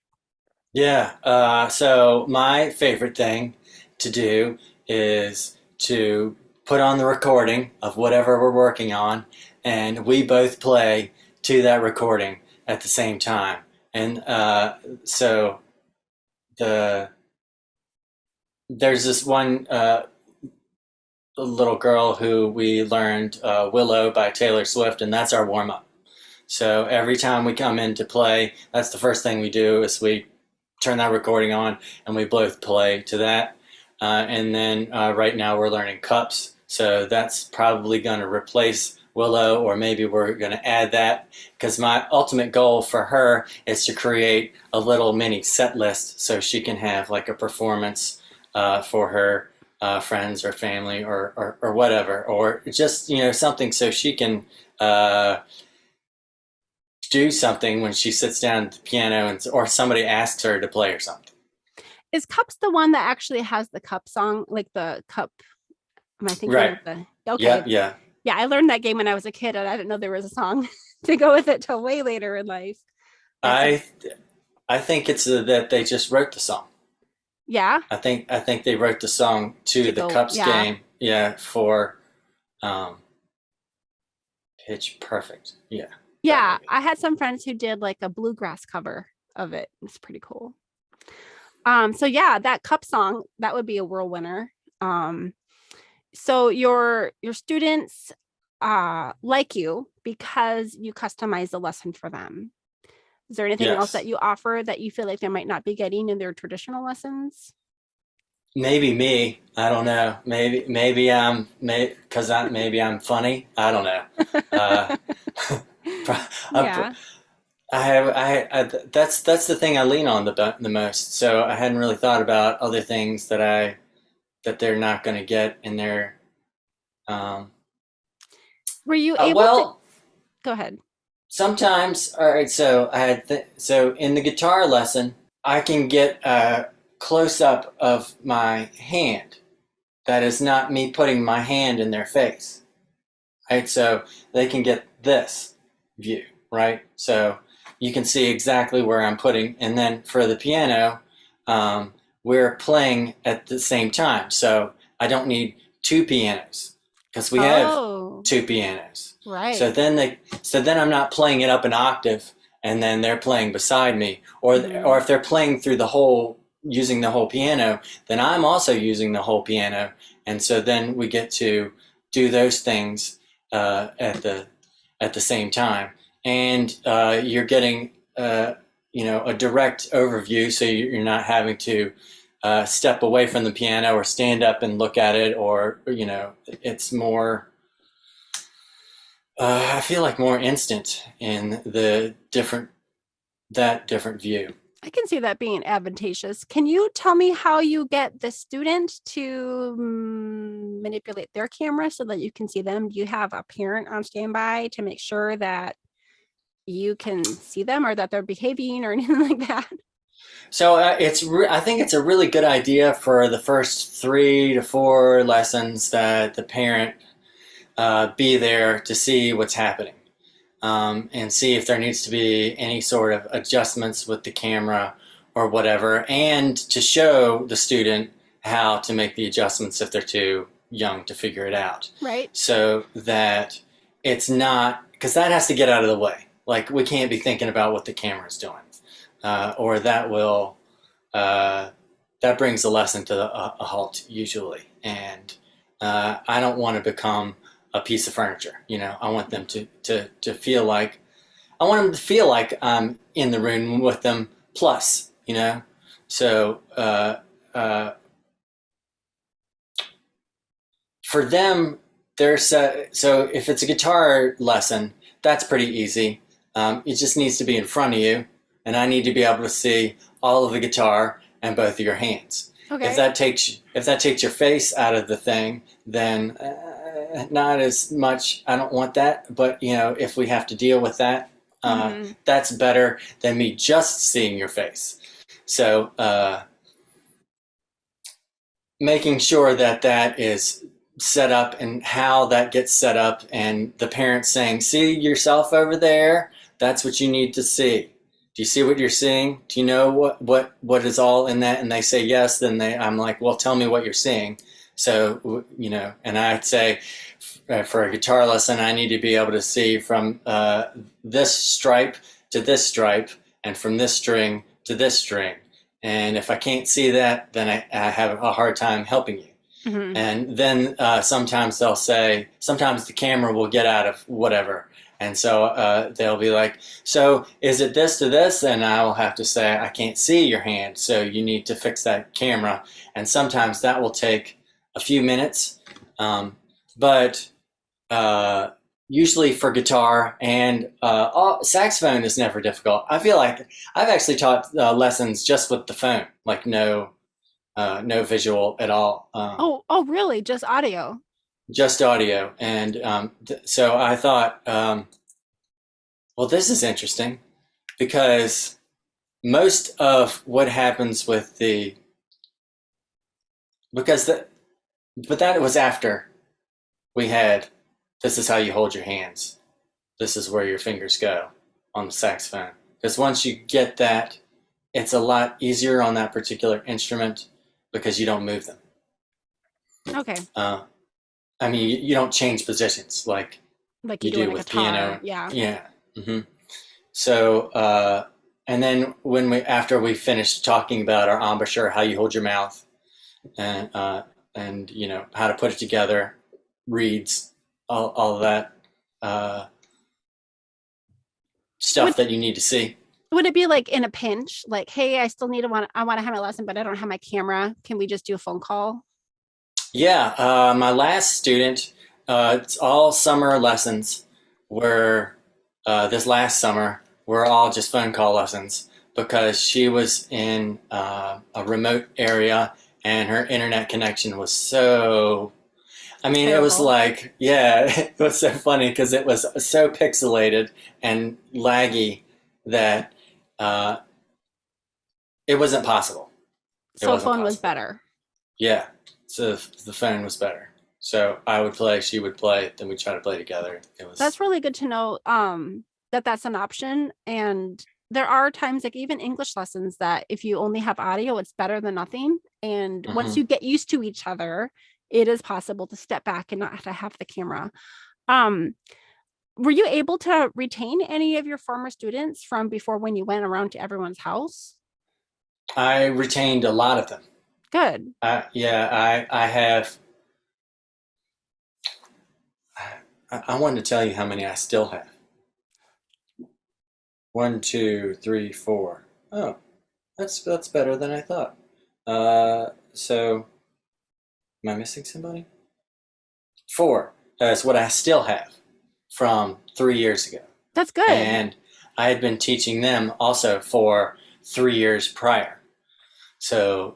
Yeah. So my favorite thing to do is to put on the recording of whatever we're working on, and we both play to that recording at the same time. And so the there's this one little girl who we learned Willow by Taylor Swift, and that's our warm up. So every time we come in to play, that's the first thing we do is we turn that recording on and we both play to that. And then right now we're learning cups. So that's probably going to replace Willow, or maybe we're going to add that, because my ultimate goal for her is to create a little mini set list so she can have like a performance for her friends or family or whatever, or just, something so she can do something when she sits down at the piano, or somebody asks her to play or something. Is Cups the one that actually has the cup song, like the cup? Am I thinking Right. of the? Okay, Yeah, yeah. yeah, I learned that game when I was a kid, and I didn't know there was a song to go with it till way later in life. That's a I I think it's that they just wrote the song. yeah I think they wrote the song to to the go. Cups Yeah, game. Yeah, for um, Pitch Perfect. Yeah, that yeah. movie. I had some friends who did like a bluegrass cover of it. It's pretty cool. So yeah, that cup song, that would be a world winner. Um, so your students like you because you customize the lesson for them. Is there anything else that Yes. you offer that you feel like they might not be getting in their traditional lessons? Maybe me. I don't know. Maybe I'm maybe I'm funny. I don't know. Uh, I'm, Yeah. that's the thing I lean on the most. So I hadn't really thought about other things that they're not going to get in their. Um, Were you able to well, go ahead? sometimes. All right. So so in the guitar lesson, I can get a close up of my hand. That is not me putting my hand in their face. Right. So they can get this view. Right. So you can see exactly where I'm putting. And then for the piano, um, we're playing at the same time. So I don't need two pianos because we have Oh, two pianos. So right. then I'm not playing it up an octave and then they're playing beside me. Or Mhm. if they're playing through the whole, using the whole piano, then I'm also using the whole piano. And so then we get to do those things at the same time, and you're getting a direct overview, so you're not having to step away from the piano or stand up and look at it, or it's more I feel like more instant in the different view. I can see that being advantageous. Can you tell me how you get the student to manipulate their camera so that you can see them? Do you have a parent on standby to make sure that you can see them or that they're behaving or anything like that? So I think it's a really good idea for the first 3 to 4 lessons that the parent be there to see what's happening, and see if there needs to be any sort of adjustments with the camera or whatever, and to show the student how to make the adjustments if they're too young to figure it out. Right. So that it's not, because that has to get out of the way. Like, we can't be thinking about what the camera's doing, or that will that brings the lesson to a halt usually. And I don't want to become a piece of furniture. I want them to feel like I'm in the room with them. Plus, so for them, so if it's a guitar lesson, that's pretty easy. It just needs to be in front of you, and I need to be able to see all of the guitar and both of your hands. Okay. If that takes your face out of the thing, then not as much. I don't want that. But if we have to deal with that, that's better than me just seeing your face. So making sure that is set up and how that gets set up, and the parents saying, "See yourself over there? That's what you need to see. Do you see what you're seeing? Do you know what is all in that?" And they say yes. Then I'm like, "Well, tell me what you're seeing." So and I'd say, for a guitar lesson, I need to be able to see from this stripe to this stripe, and from this string to this string. And if I can't see that, then I have a hard time helping you. Mm-hmm. And then sometimes they'll say, sometimes the camera will get out of whatever. And so they'll be like, "So is it this to this?" And I will have to say, "I can't see your hand, so you need to fix that camera." And sometimes that will take a few minutes. But usually for guitar and saxophone is never difficult. I feel like I've actually taught lessons just with the phone, like no visual at all. Oh, really? Just audio? Just audio. And so I thought, well, this is interesting, because most of what happens with but that was after we had, this is how you hold your hands. This is where your fingers go on the saxophone. Because once you get that, it's a lot easier on that particular instrument because you don't move them. Okay. I mean, you don't change positions like you do with guitar. piano. Yeah. Yeah. Mm-hmm. So, and then after we finished talking about our embouchure, how you hold your mouth, and how to put it together, reeds, all of that stuff that you need to see. Would it be like in a pinch, like, "Hey, I want to have my lesson, but I don't have my camera. Can we just do a phone call?" Yeah, my last student, it's all summer lessons were, this last summer, were all just phone call lessons, because she was in a remote area and her internet connection was so, Terrible. it was like, yeah, it was so funny because it was so pixelated and laggy that it wasn't possible. So phone was better. Yeah, so the phone was better. So I would play, she would play, then we'd try to play together. That's really good to know that's an option. And there are times, like even English lessons, that if you only have audio, it's better than nothing. And once you get used to each other, it is possible to step back and not have to have the camera. Were you able to retain any of your former students from before, when you went around to everyone's house? I retained a lot of them. Good. Yeah, I have. I wanted to tell you how many I still have. 1, 2, 3, 4. Oh, that's better than I thought. So, am I missing somebody? 4. That's what I still have. from 3 years ago. That's good. And I had been teaching them also for 3 years prior. So,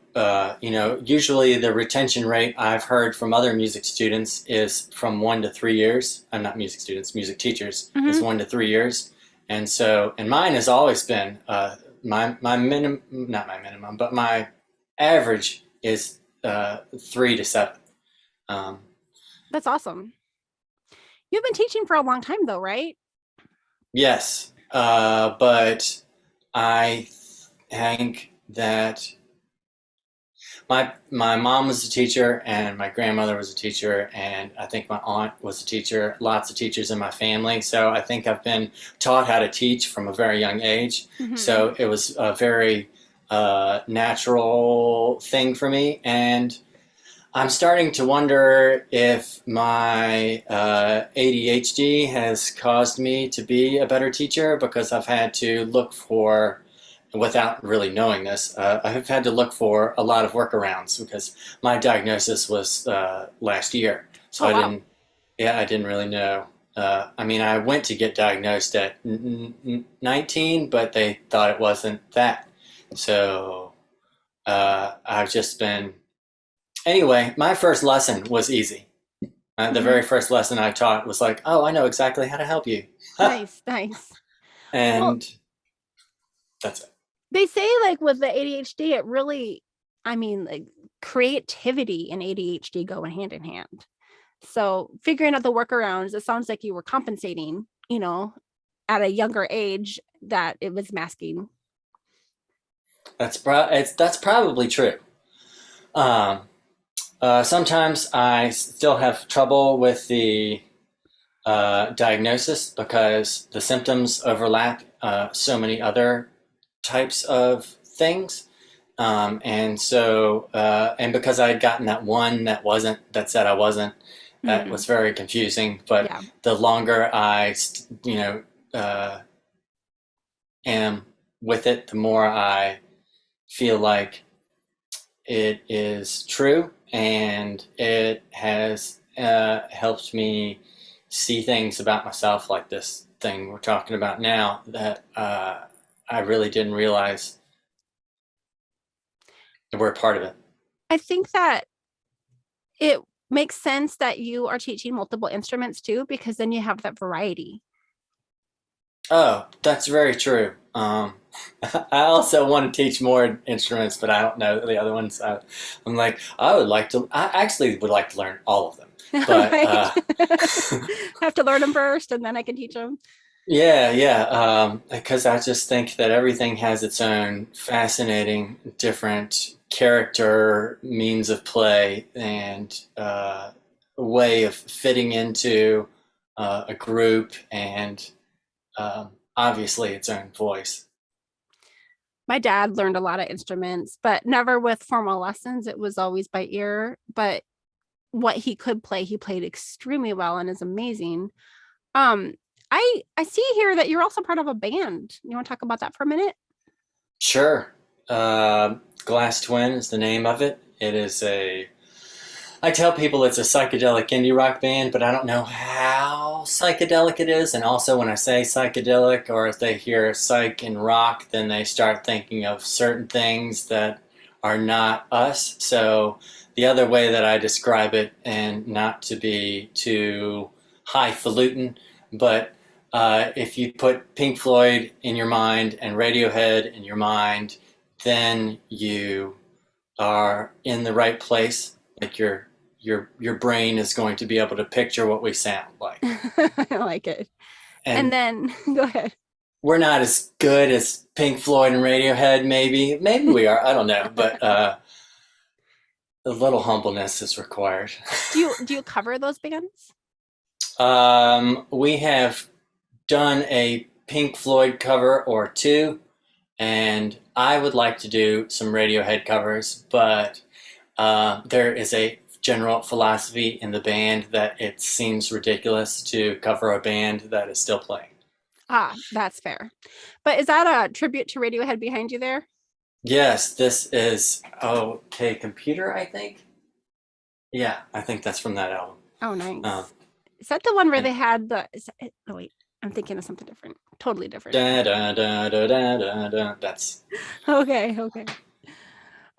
usually the retention rate I've heard from other music students is from 1 to 3 years. I'm not music students, music teachers is Hmm. 1 to 3 years. And mine has always been my minimum, not my minimum, but my average is 3 to 7. Um, That's awesome. You've been teaching for a long time though, right? yes, but I think that my mom was a teacher and my grandmother was a teacher and I think my aunt was a teacher, lots of teachers in my family. So I think I've been taught how to teach from a very young age. Hmm. So it was a very natural thing for me. And I'm starting to wonder if my ADHD has caused me to be a better teacher because I've had to look for, without really knowing this, I have had to look for a lot of workarounds because my diagnosis was last year. So Oh wow. I didn't really know. I went to get diagnosed at 19, but they thought it wasn't that. So I've just been. Anyway, my first lesson was easy. The Hmm. very first lesson I taught was like, oh, I know exactly how to help you. Nice, nice. Well, And that's it. they say like with the ADHD, it really, like creativity and ADHD go hand in hand. So figuring out the workarounds, it sounds like you were compensating, at a younger age that it was masking. That's probably true. Um, Sometimes I still have trouble with the diagnosis because the symptoms overlap so many other types of things. And because I had gotten that one that said I wasn't, that Mm, was very confusing. But yeah. the longer uh, am with it, the more I feel like it is true and it has helped me see things about myself, like this thing we're talking about now, that I really didn't realize that we're a part of it. I think that it makes sense that you are teaching multiple instruments too, because then you have that variety. Oh, that's very true. I also want to teach more instruments, but I don't know the other ones. I'm like, I actually would like to learn all of them. But Right. Have to learn them first and then I can teach them. yeah, yeah, because I just think that everything has its own fascinating, different character, means of play, and way of fitting into a group, and obviously its own voice. My dad learned a lot of instruments, but never with formal lessons. It was always by ear. But what he could play, he played extremely well and is amazing. Um, I see here that you're also part of a band. You want to talk about that for a minute? Sure. Glass Twin is the name of it. I tell people it's a psychedelic indie rock band, but I don't know how psychedelic it is. And also, when I say psychedelic, or if they hear psych and rock, then they start thinking of certain things that are not us. So, the other way that I describe it, and not to be too highfalutin, but if you put Pink Floyd in your mind and Radiohead in your mind, then you are in the right place. Like your brain is going to be able to picture what we sound like. I like it. And And then go ahead. we're not as good as Pink Floyd and Radiohead, maybe we are. I don't know, but a little humbleness is required. Do you cover those bands? We have done a Pink Floyd cover or two, and I would like to do some Radiohead covers, but there is a general philosophy in the band that it seems ridiculous to cover a band that is still playing. Ah, that's fair. But is that a tribute to Radiohead behind you there? Yes, this is OK Computer, I think. Yeah, I think that's from that album. Oh, Um, nice. Is that the one where And they had oh wait, I'm thinking of something different. Totally different. da da da da da da da. That's Okay.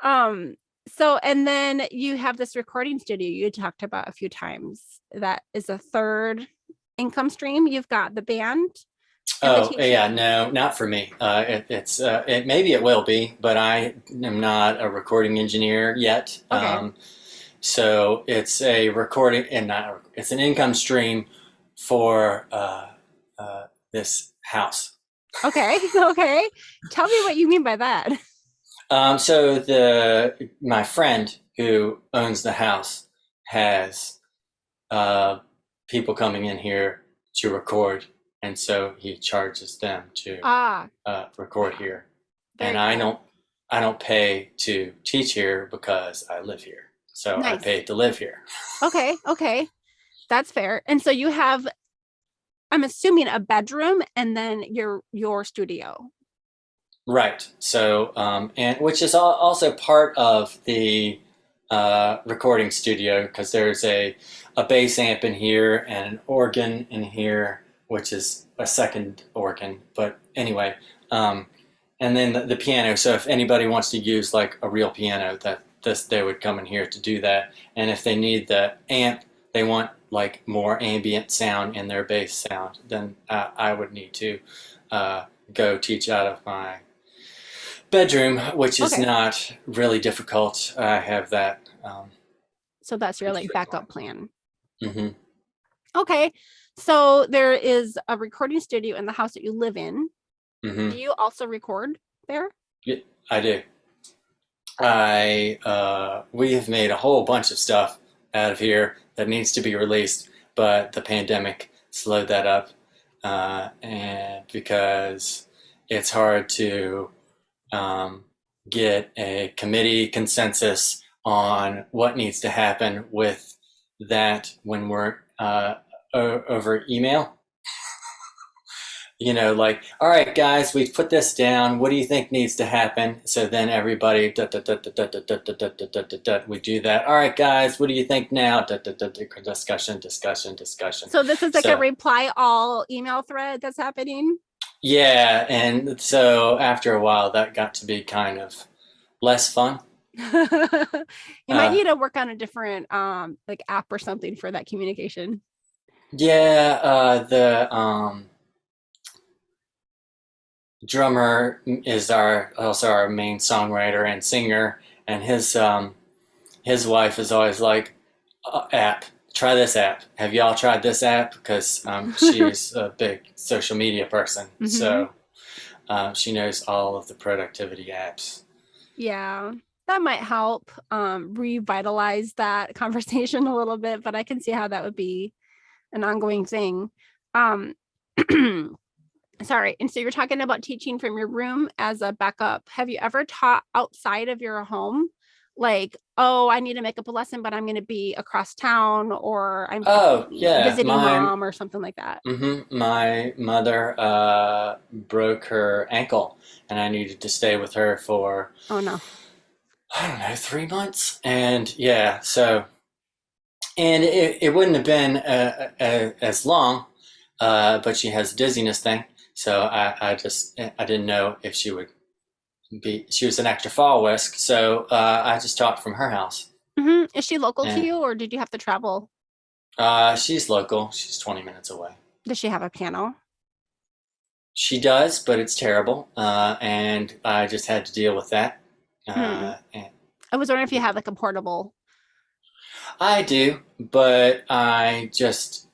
Um, so and then you have this recording studio you talked about a few times. That is a third income stream. You've got the band and the oh teaching. yeah, no, not for me. It maybe it will be, but I am not a recording engineer yet. Okay. So it's a recording and not it's an income stream for this house. Okay. Okay. Tell me what you mean by that. So my friend who owns the house has uh, people coming in here to record, and so he charges them to Ah, record here. And very cool. I don't pay to teach here because I live here, so I Nice. pay to live here. Okay. That's fair. And so you have, I'm assuming, a bedroom and then your studio. Right. So, and which is also part of the recording studio because there's a bass amp in here and an organ in here, which is a second organ. But anyway, and then the piano. So if anybody wants to use like a real piano, they would come in here to do that. And if they need the amp, they want like more ambient sound in their bass sound, then I would need to go teach out of my bedroom, which is Okay. not really difficult. I have that. So that's your like backup plan. Hmm. Okay. So there is a recording studio in the house that you live in. Hmm. Do you also record there? Yeah, I do. We have made a whole bunch of stuff out of here that needs to be released, but the pandemic slowed that up, and because it's hard to get a committee consensus on what needs to happen with that when we're over email. You know, like, all right, guys, we've put this down. What do you think needs to happen? So then everybody, we do that. All right, guys, what do you think now? Discussion. So this is like a So, reply all email thread that's happening. yeah. And so after a while, that got to be kind of less fun. You might Uh, need to work on a different like app or something for that communication. yeah. The drummer is also our main songwriter and singer, and his wife is always like, app, try this app. Have y'all tried this app? Because she's a big social media person, so she knows all of the productivity apps. Yeah, that might help revitalize that conversation a little bit, but I can see how that would be an ongoing thing. Um, sorry. And so you're talking about teaching from your room as a backup. Have you ever taught outside of your home? Like, oh, I need to make up a lesson, but I'm going to be across town, or I'm Oh yeah, visiting mom or something like that. my mother broke her ankle, and I needed to stay with her for Oh no. I don't know 3 months, and yeah, so and it wouldn't have been as long, but she has a dizziness thing, so I didn't know if she would be. She was an extra fall risk, so I just taught from her house. Is she local to And you, or did you have to travel? she's local. She's 20 minutes away. Does she have a piano? She does, but it's terrible, and I just had to deal with that. Hmm. And I was wondering if you had like a portable. I do, but I just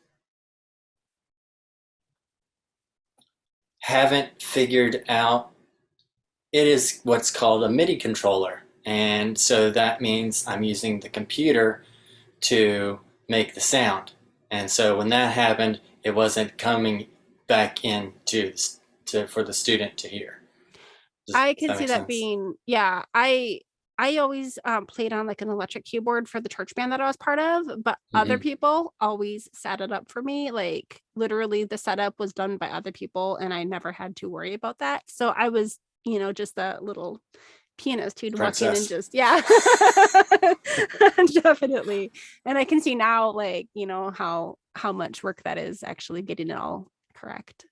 haven't figured out. It is what's called a MIDI controller, and so that means I'm using the computer to make the sound. And so when that happened, it wasn't coming back in for the student to hear. Does I can that see make that sense? being, yeah. I always played on like an electric keyboard for the church band that I was part of, but other Hmm. people always set it up for me. Like literally the setup was done by other people and I never had to worry about that. So I was, just a little pianist who'd walk in and Princess. just, yeah, definitely. And I can see now, like, how how much work that is actually getting it all correct.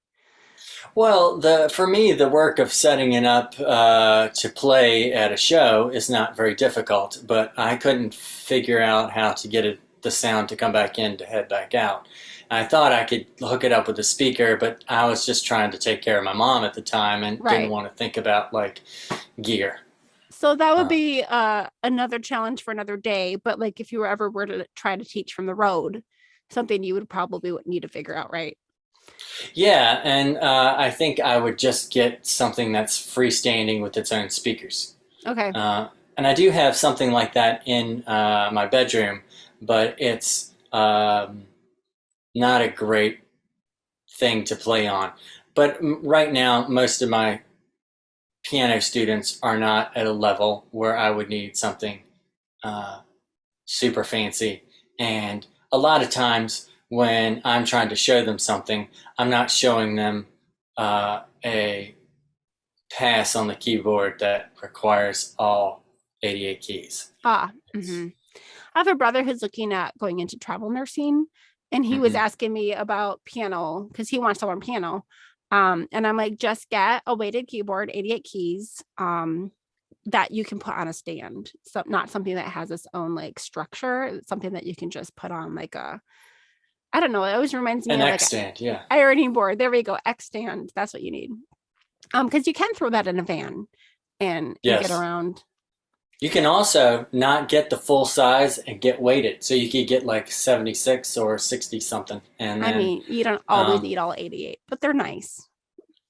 Well, for me, the work of setting it up to play at a show is not very difficult, but I couldn't figure out how to get the sound to come back in to head back out. I thought I could hook it up with a speaker, but I was just trying to take care of my mom at the time and didn't Right. want to think about like gear. So that would Uh, be another challenge for another day. But like if you were to try to teach from the road, something you would probably need to figure out, right? yeah, and I think I would just get something that's freestanding with its own speakers. Okay. Uh, and I do have something like that in my bedroom, but it's not a great thing to play on. But right now, most of my piano students are not at a level where I would need something uh, super fancy. And a lot of times when I'm trying to show them something, I'm not showing them a pass on the keyboard that requires all 88 keys. I have a brother who's looking at going into travel nursing, and he was Mm-hmm. asking me about piano because he wants to learn piano. And I'm like, just get a weighted keyboard, 88 keys, that you can put on a stand. So not something that has its own like structure. It's something that you can just put on like I don't know. It always reminds me An of X like stand, yeah. an ironing board. There we go. X stand. That's what you need. Because you can throw that in a van and get Yes. around. You can also not get the full size and get weighted. So you could get like 76 or 60 something. And I then, mean, you don't always um, need all 88, but they're nice.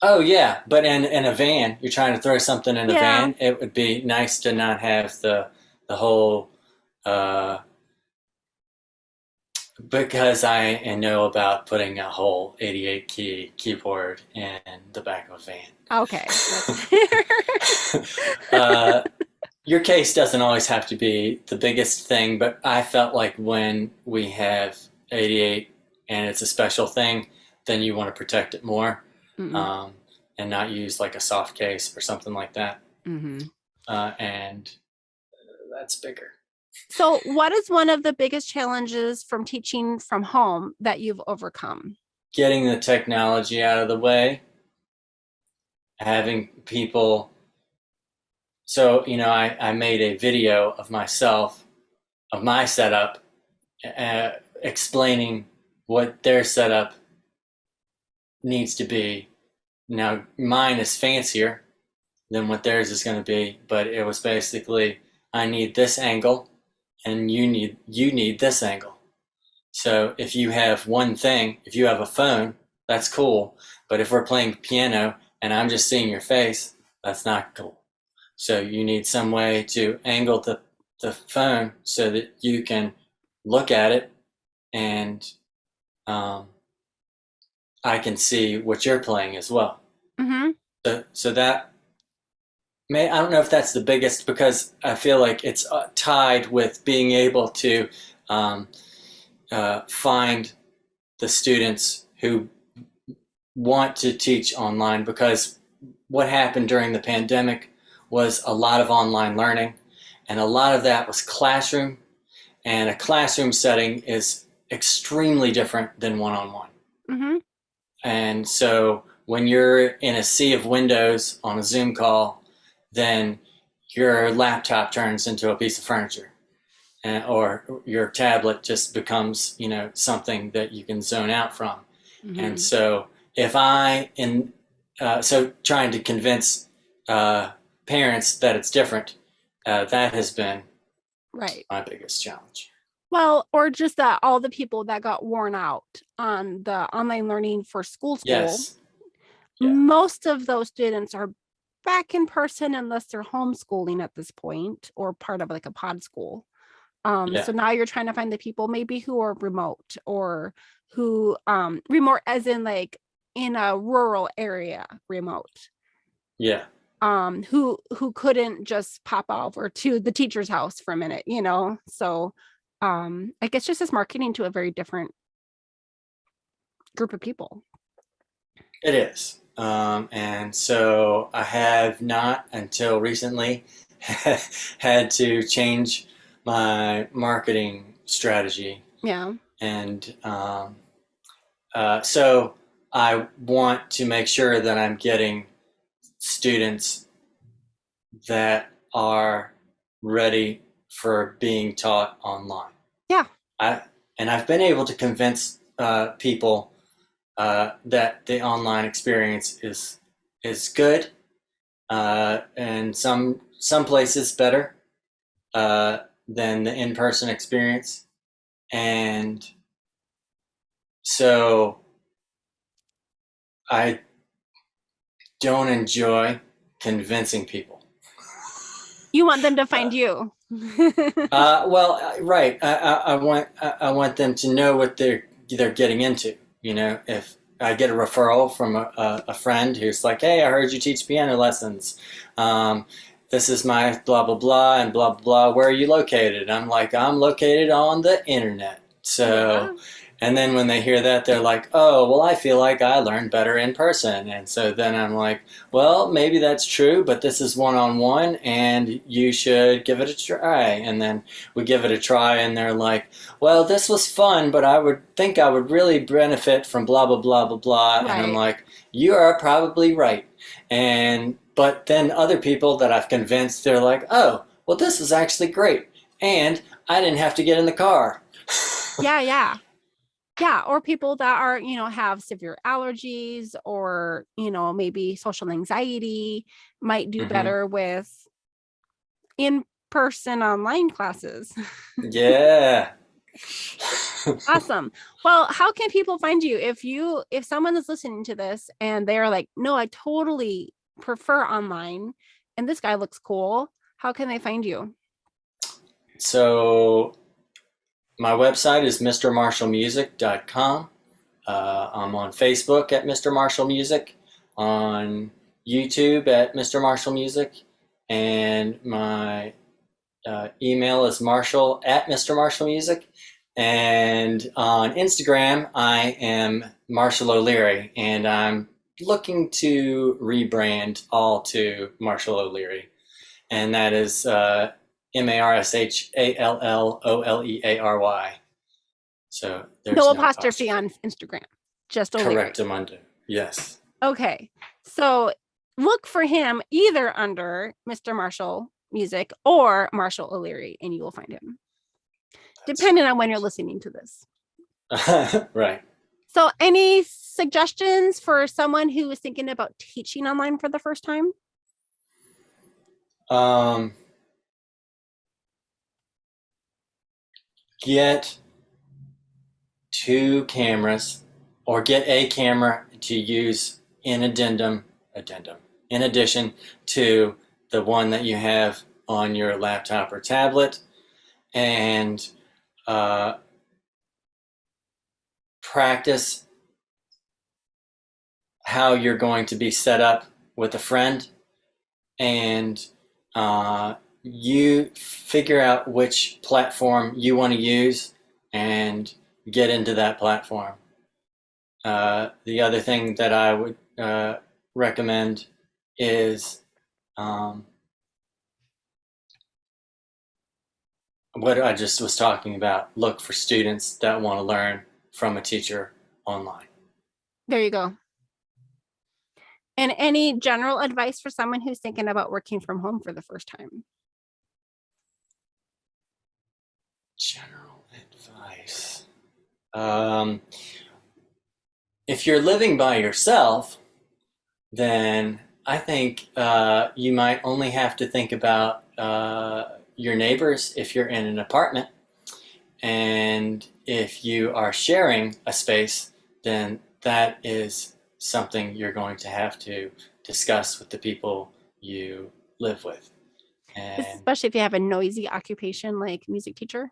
oh yeah, but in a van, you're trying to throw something in a Yeah. van, it would be nice to not have the whole, uh, because I know about putting a whole 88 key keyboard in the back of a van. Okay. That's uh, your case doesn't always have to be the biggest thing, but I felt like when we have 88 and it's a special thing, then you want to protect it more Mm-mm. um, and not use like a soft case or something like that. Mm-hmm. And that's bigger. So, what is one of the biggest challenges from teaching from home that you've overcome? Getting the technology out of the way, having people. So, I made a video of myself, of my setup, explaining what their setup needs to be. Now, mine is fancier than what theirs is going to be, but it was basically I need this angle and you need this angle. So if you have one thing, if you have a phone, that's cool. But if we're playing piano and I'm just seeing your face, that's not cool. So you need some way to angle the phone so that you can look at it and um, I can see what you're playing as well. Mm-hmm. So that I don't know if that's the biggest because I feel like it's tied with being able to um, find the students who want to teach online because what happened during the pandemic was a lot of online learning and a lot of that was classroom and a classroom setting is extremely different than one-on-one. Mm-hmm. And so when you're in a sea of windows on a Zoom call, then your laptop turns into a piece of furniture. Or your tablet just becomes, something that you can zone out from. Mm-hmm. And so so trying to convince parents that it's different, that has been Right. my biggest challenge. Well, or just that all the people that got worn out on the online learning for school, Yes. Yeah. most of those students are back in person unless they're homeschooling at this point or part of like a pod school. Yeah. So now you're trying to find the people maybe who are remote or who remote as in like in a rural area remote. Yeah. Who couldn't just pop over to the teacher's house for a minute, So I guess just as marketing to a very different group of people. It is. And so I have not until recently had to change my marketing strategy. Yeah. And so I want to make sure that I'm getting students that are ready for being taught online. Yeah. I've been able to convince people that the online experience is good, and some places better than the in-person experience. And so I don't enjoy convincing people. You want them to find you. Right. I want them to know what they're getting into. You know, if I get a referral from a friend who's like, "Hey, I heard you teach piano lessons. This is my blah blah blah and blah blah blah. Where are you located?" I'm like, "I'm located on the internet." So, Yeah. and then when they hear that, they're like, "Oh, well, I feel like I learned better in person." And so then I'm like, "Well, maybe that's true, but this is one-on-one, and you should give it a try." And then we give it a try, and they're like, "Well, this was fun, but I would think I would really benefit from blah blah blah blah blah." And I'm Right. like, "You are probably right." But then other people that I've convinced, they're like, "Oh, well, this was actually great, and I didn't have to get in the car." Yeah. Yeah. Yeah. Or people that are, have severe allergies or, maybe social anxiety might do Hmm. better with in-person online classes. Yeah. Awesome. Well, how can people find you if someone is listening to this and they're like, no, I totally prefer online and this guy looks cool. How can they find you? So my website is mrmarshallmusic.com. I'm on Facebook at Mr. Marshall Music, on YouTube at Mr. Marshall Music, and my email is marshall at Mr. Marshall Music. And on Instagram, I am Marshall O'Leary, and I'm looking to rebrand all to Marshall O'Leary. And that is MARSHALLOLEARY. So there's No no apostrophe apostrophe. on Instagram, just O'Leary. Correctamundo. Yes. Okay. So look for him either under Mr. Marshall Music or Marshall O'Leary, and you will find him, depending on when you're listening to this. Right. So, any suggestions for someone who is thinking about teaching online for the first time? Um, get two cameras, or get a camera to use in in addition to the one that you have on your laptop or tablet, and practice how you're going to be set up with a friend, and you figure out which platform you want to use and get into that platform. The other thing that I would recommend is what I just was talking about. Look for students that want to learn from a teacher online. There you go. And any general advice for someone who's thinking about working from home for the first time? General advice. If you're living by yourself, then I think you might only have to think about your neighbors if you're in an apartment. And if you are sharing a space, then that is something you're going to have to discuss with the people you live with. And Especially if you have a noisy occupation like music teacher.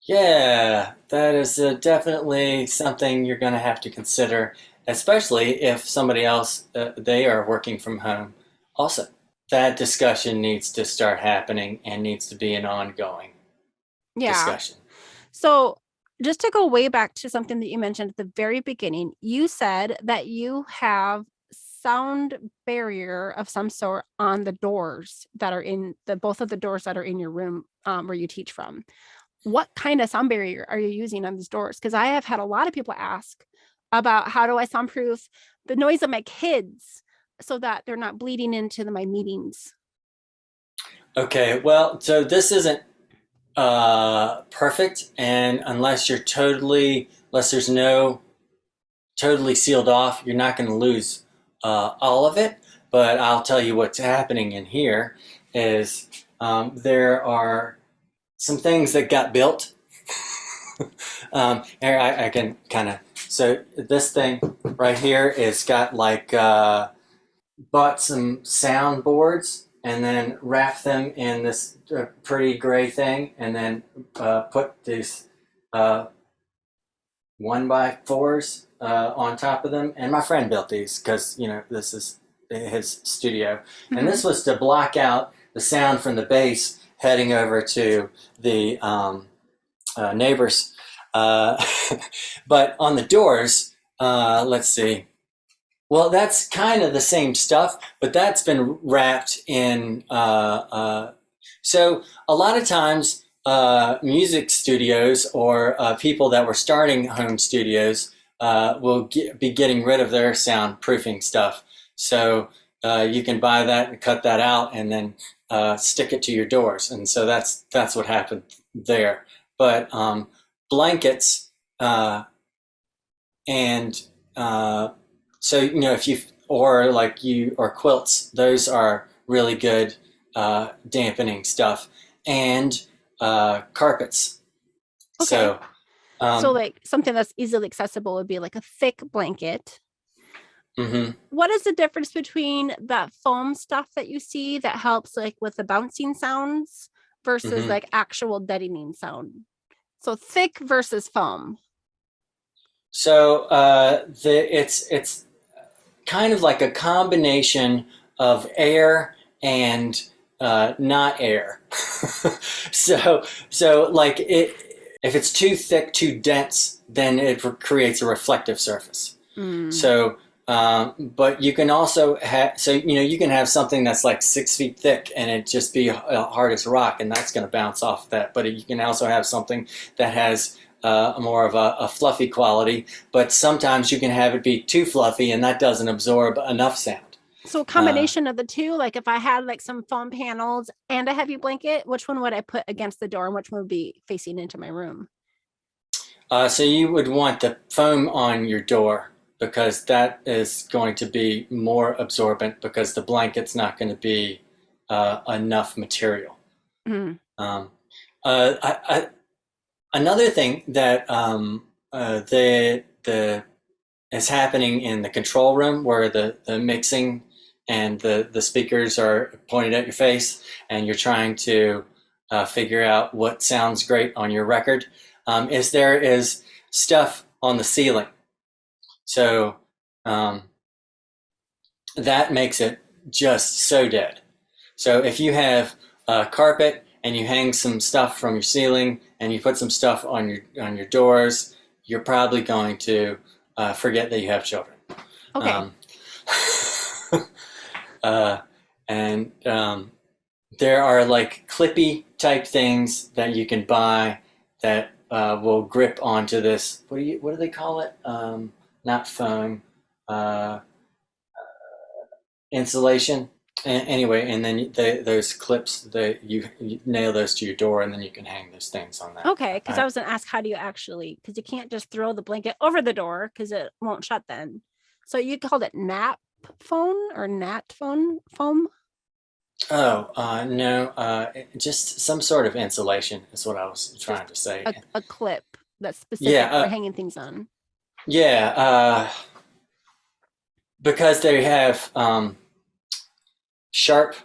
yeah, that is definitely something you're going to have to consider, especially if somebody else, they are working from home also. That discussion needs to start happening and needs to be an ongoing Yeah. discussion. So just to go way back to something that you mentioned at the very beginning, you said that you have sound barrier of some sort on the doors that are in both of the doors that are in your room where you teach from. what kind of sound barrier are you using on these doors? Because I have had a lot of people ask about how do I soundproof the noise of my kids so that they're not bleeding into my meetings. Okay, well, so this isn't perfect, and unless there's no totally sealed off, you're not going to lose all of it. But I'll tell you what's happening in here is there are some things that got built. Here I can kind of, so this thing right here is got like bought some soundboards and then wrapped them in this pretty gray thing, and then put these 1x4s on top of them. And my friend built these because this is his studio, and this was to block out the sound from the bass heading over to the neighbors. But on the doors, let's see. Well, that's kind of the same stuff, but that's been wrapped in. So a lot of times, music studios or people that were starting home studios will be getting rid of their soundproofing stuff. So you can buy that and cut that out, and then stick it to your doors. And so that's what happened there. But blankets and so if you or quilts, those are really good dampening stuff, and carpets. Okay. So So like something that's easily accessible would be like a thick blanket. mm-hmm. What is the difference between that foam stuff that you see that helps like with the bouncing sounds versus Mm-hmm. like actual deadening sound? So thick versus foam. So it's kind of like a combination of air and not air. so like if it's too thick, too dense, then it creates a reflective surface. So but you can also have, you can have something that's like 6 feet thick and it just be hard as rock, and that's going to bounce off that. But you can also have something that has more of a fluffy quality, but sometimes you can have it be too fluffy and that doesn't absorb enough sound. So a combination of the two, like if I had like some foam panels and a heavy blanket, which one would I put against the door and which one would be facing into my room? So you would want the foam on your door, because that is going to be more absorbent, because the blanket's not going to be enough material. Mm. Um, Another thing that the is happening in the control room, where the mixing and the speakers are pointed at your face, and you're trying to figure out what sounds great on your record, is there is stuff on the ceiling. So that makes it just so dead. So if you have a carpet and you hang some stuff from your ceiling and you put some stuff on your doors, you're probably going to forget that you have children. Okay. And there are like clippy type things that you can buy that will grip onto this. What do they call it? Not foam, insulation. Anyway, and then those clips that you nail those to your door, and then you can hang those things on that. Okay, because I was gonna ask, how do you actually? Because you can't just throw the blanket over the door because it won't shut then. So you called it nap phone or nat phone foam? Oh, no, just some sort of insulation is what I was trying to say. A clip that's specific Yeah, for hanging things on. yeah, because they have sharp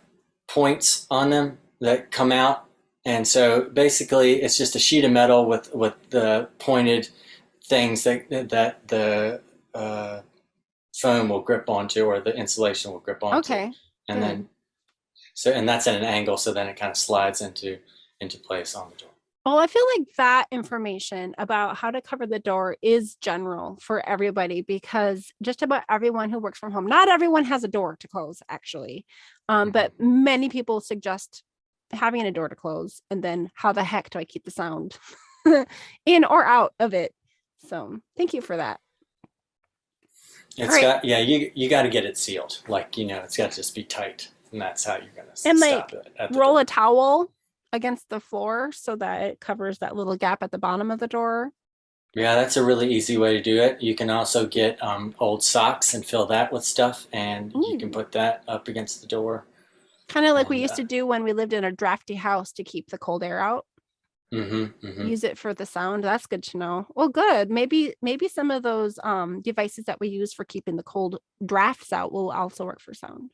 points on them that come out, and so basically it's just a sheet of metal with the pointed things that the foam will grip onto, or the insulation will grip onto. Okay. And good. then and that's at an angle, so then it kind of slides into place on the door. Well, I feel like that information about how to cover the door is general for everybody, because just about everyone who works from home, not everyone has a door to close actually. But many people suggest having a door to close, and then how the heck do I keep the sound in or out of it? So thank you for that. All It's right. got, yeah, you got to get it sealed. Like, it's got to just be tight. And that's how you're going to And stop like it at the roll door. a towel against the floor so that it covers that little gap at the bottom of the door. Yeah, that's a really easy way to do it. You can also get old socks and fill that with stuff, and you can Ooh. put that up against the door. Kind of like we And used to do when we lived in a drafty house to keep the cold air out. mm-hmm. Use it for the sound. That's good to know. Well, good. Maybe some of those devices that we use for keeping the cold drafts out will also work for sound.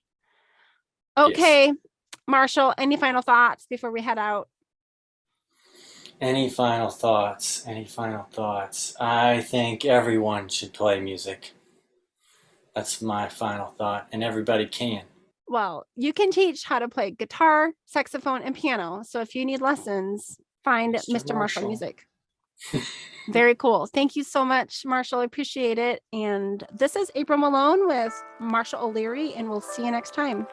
Yes. Okay, Marshall, any final thoughts before we head out? Any final thoughts? Any final thoughts? I think everyone should play music. That's my final thought, and everybody can. Well, you can teach how to play guitar, saxophone, and piano. So if you need lessons, find Mr. Marshall Music. Very cool. Thank you so much, Marshall. I appreciate it. And this is April Malone with Marshall O'Leary, and we'll see you next time.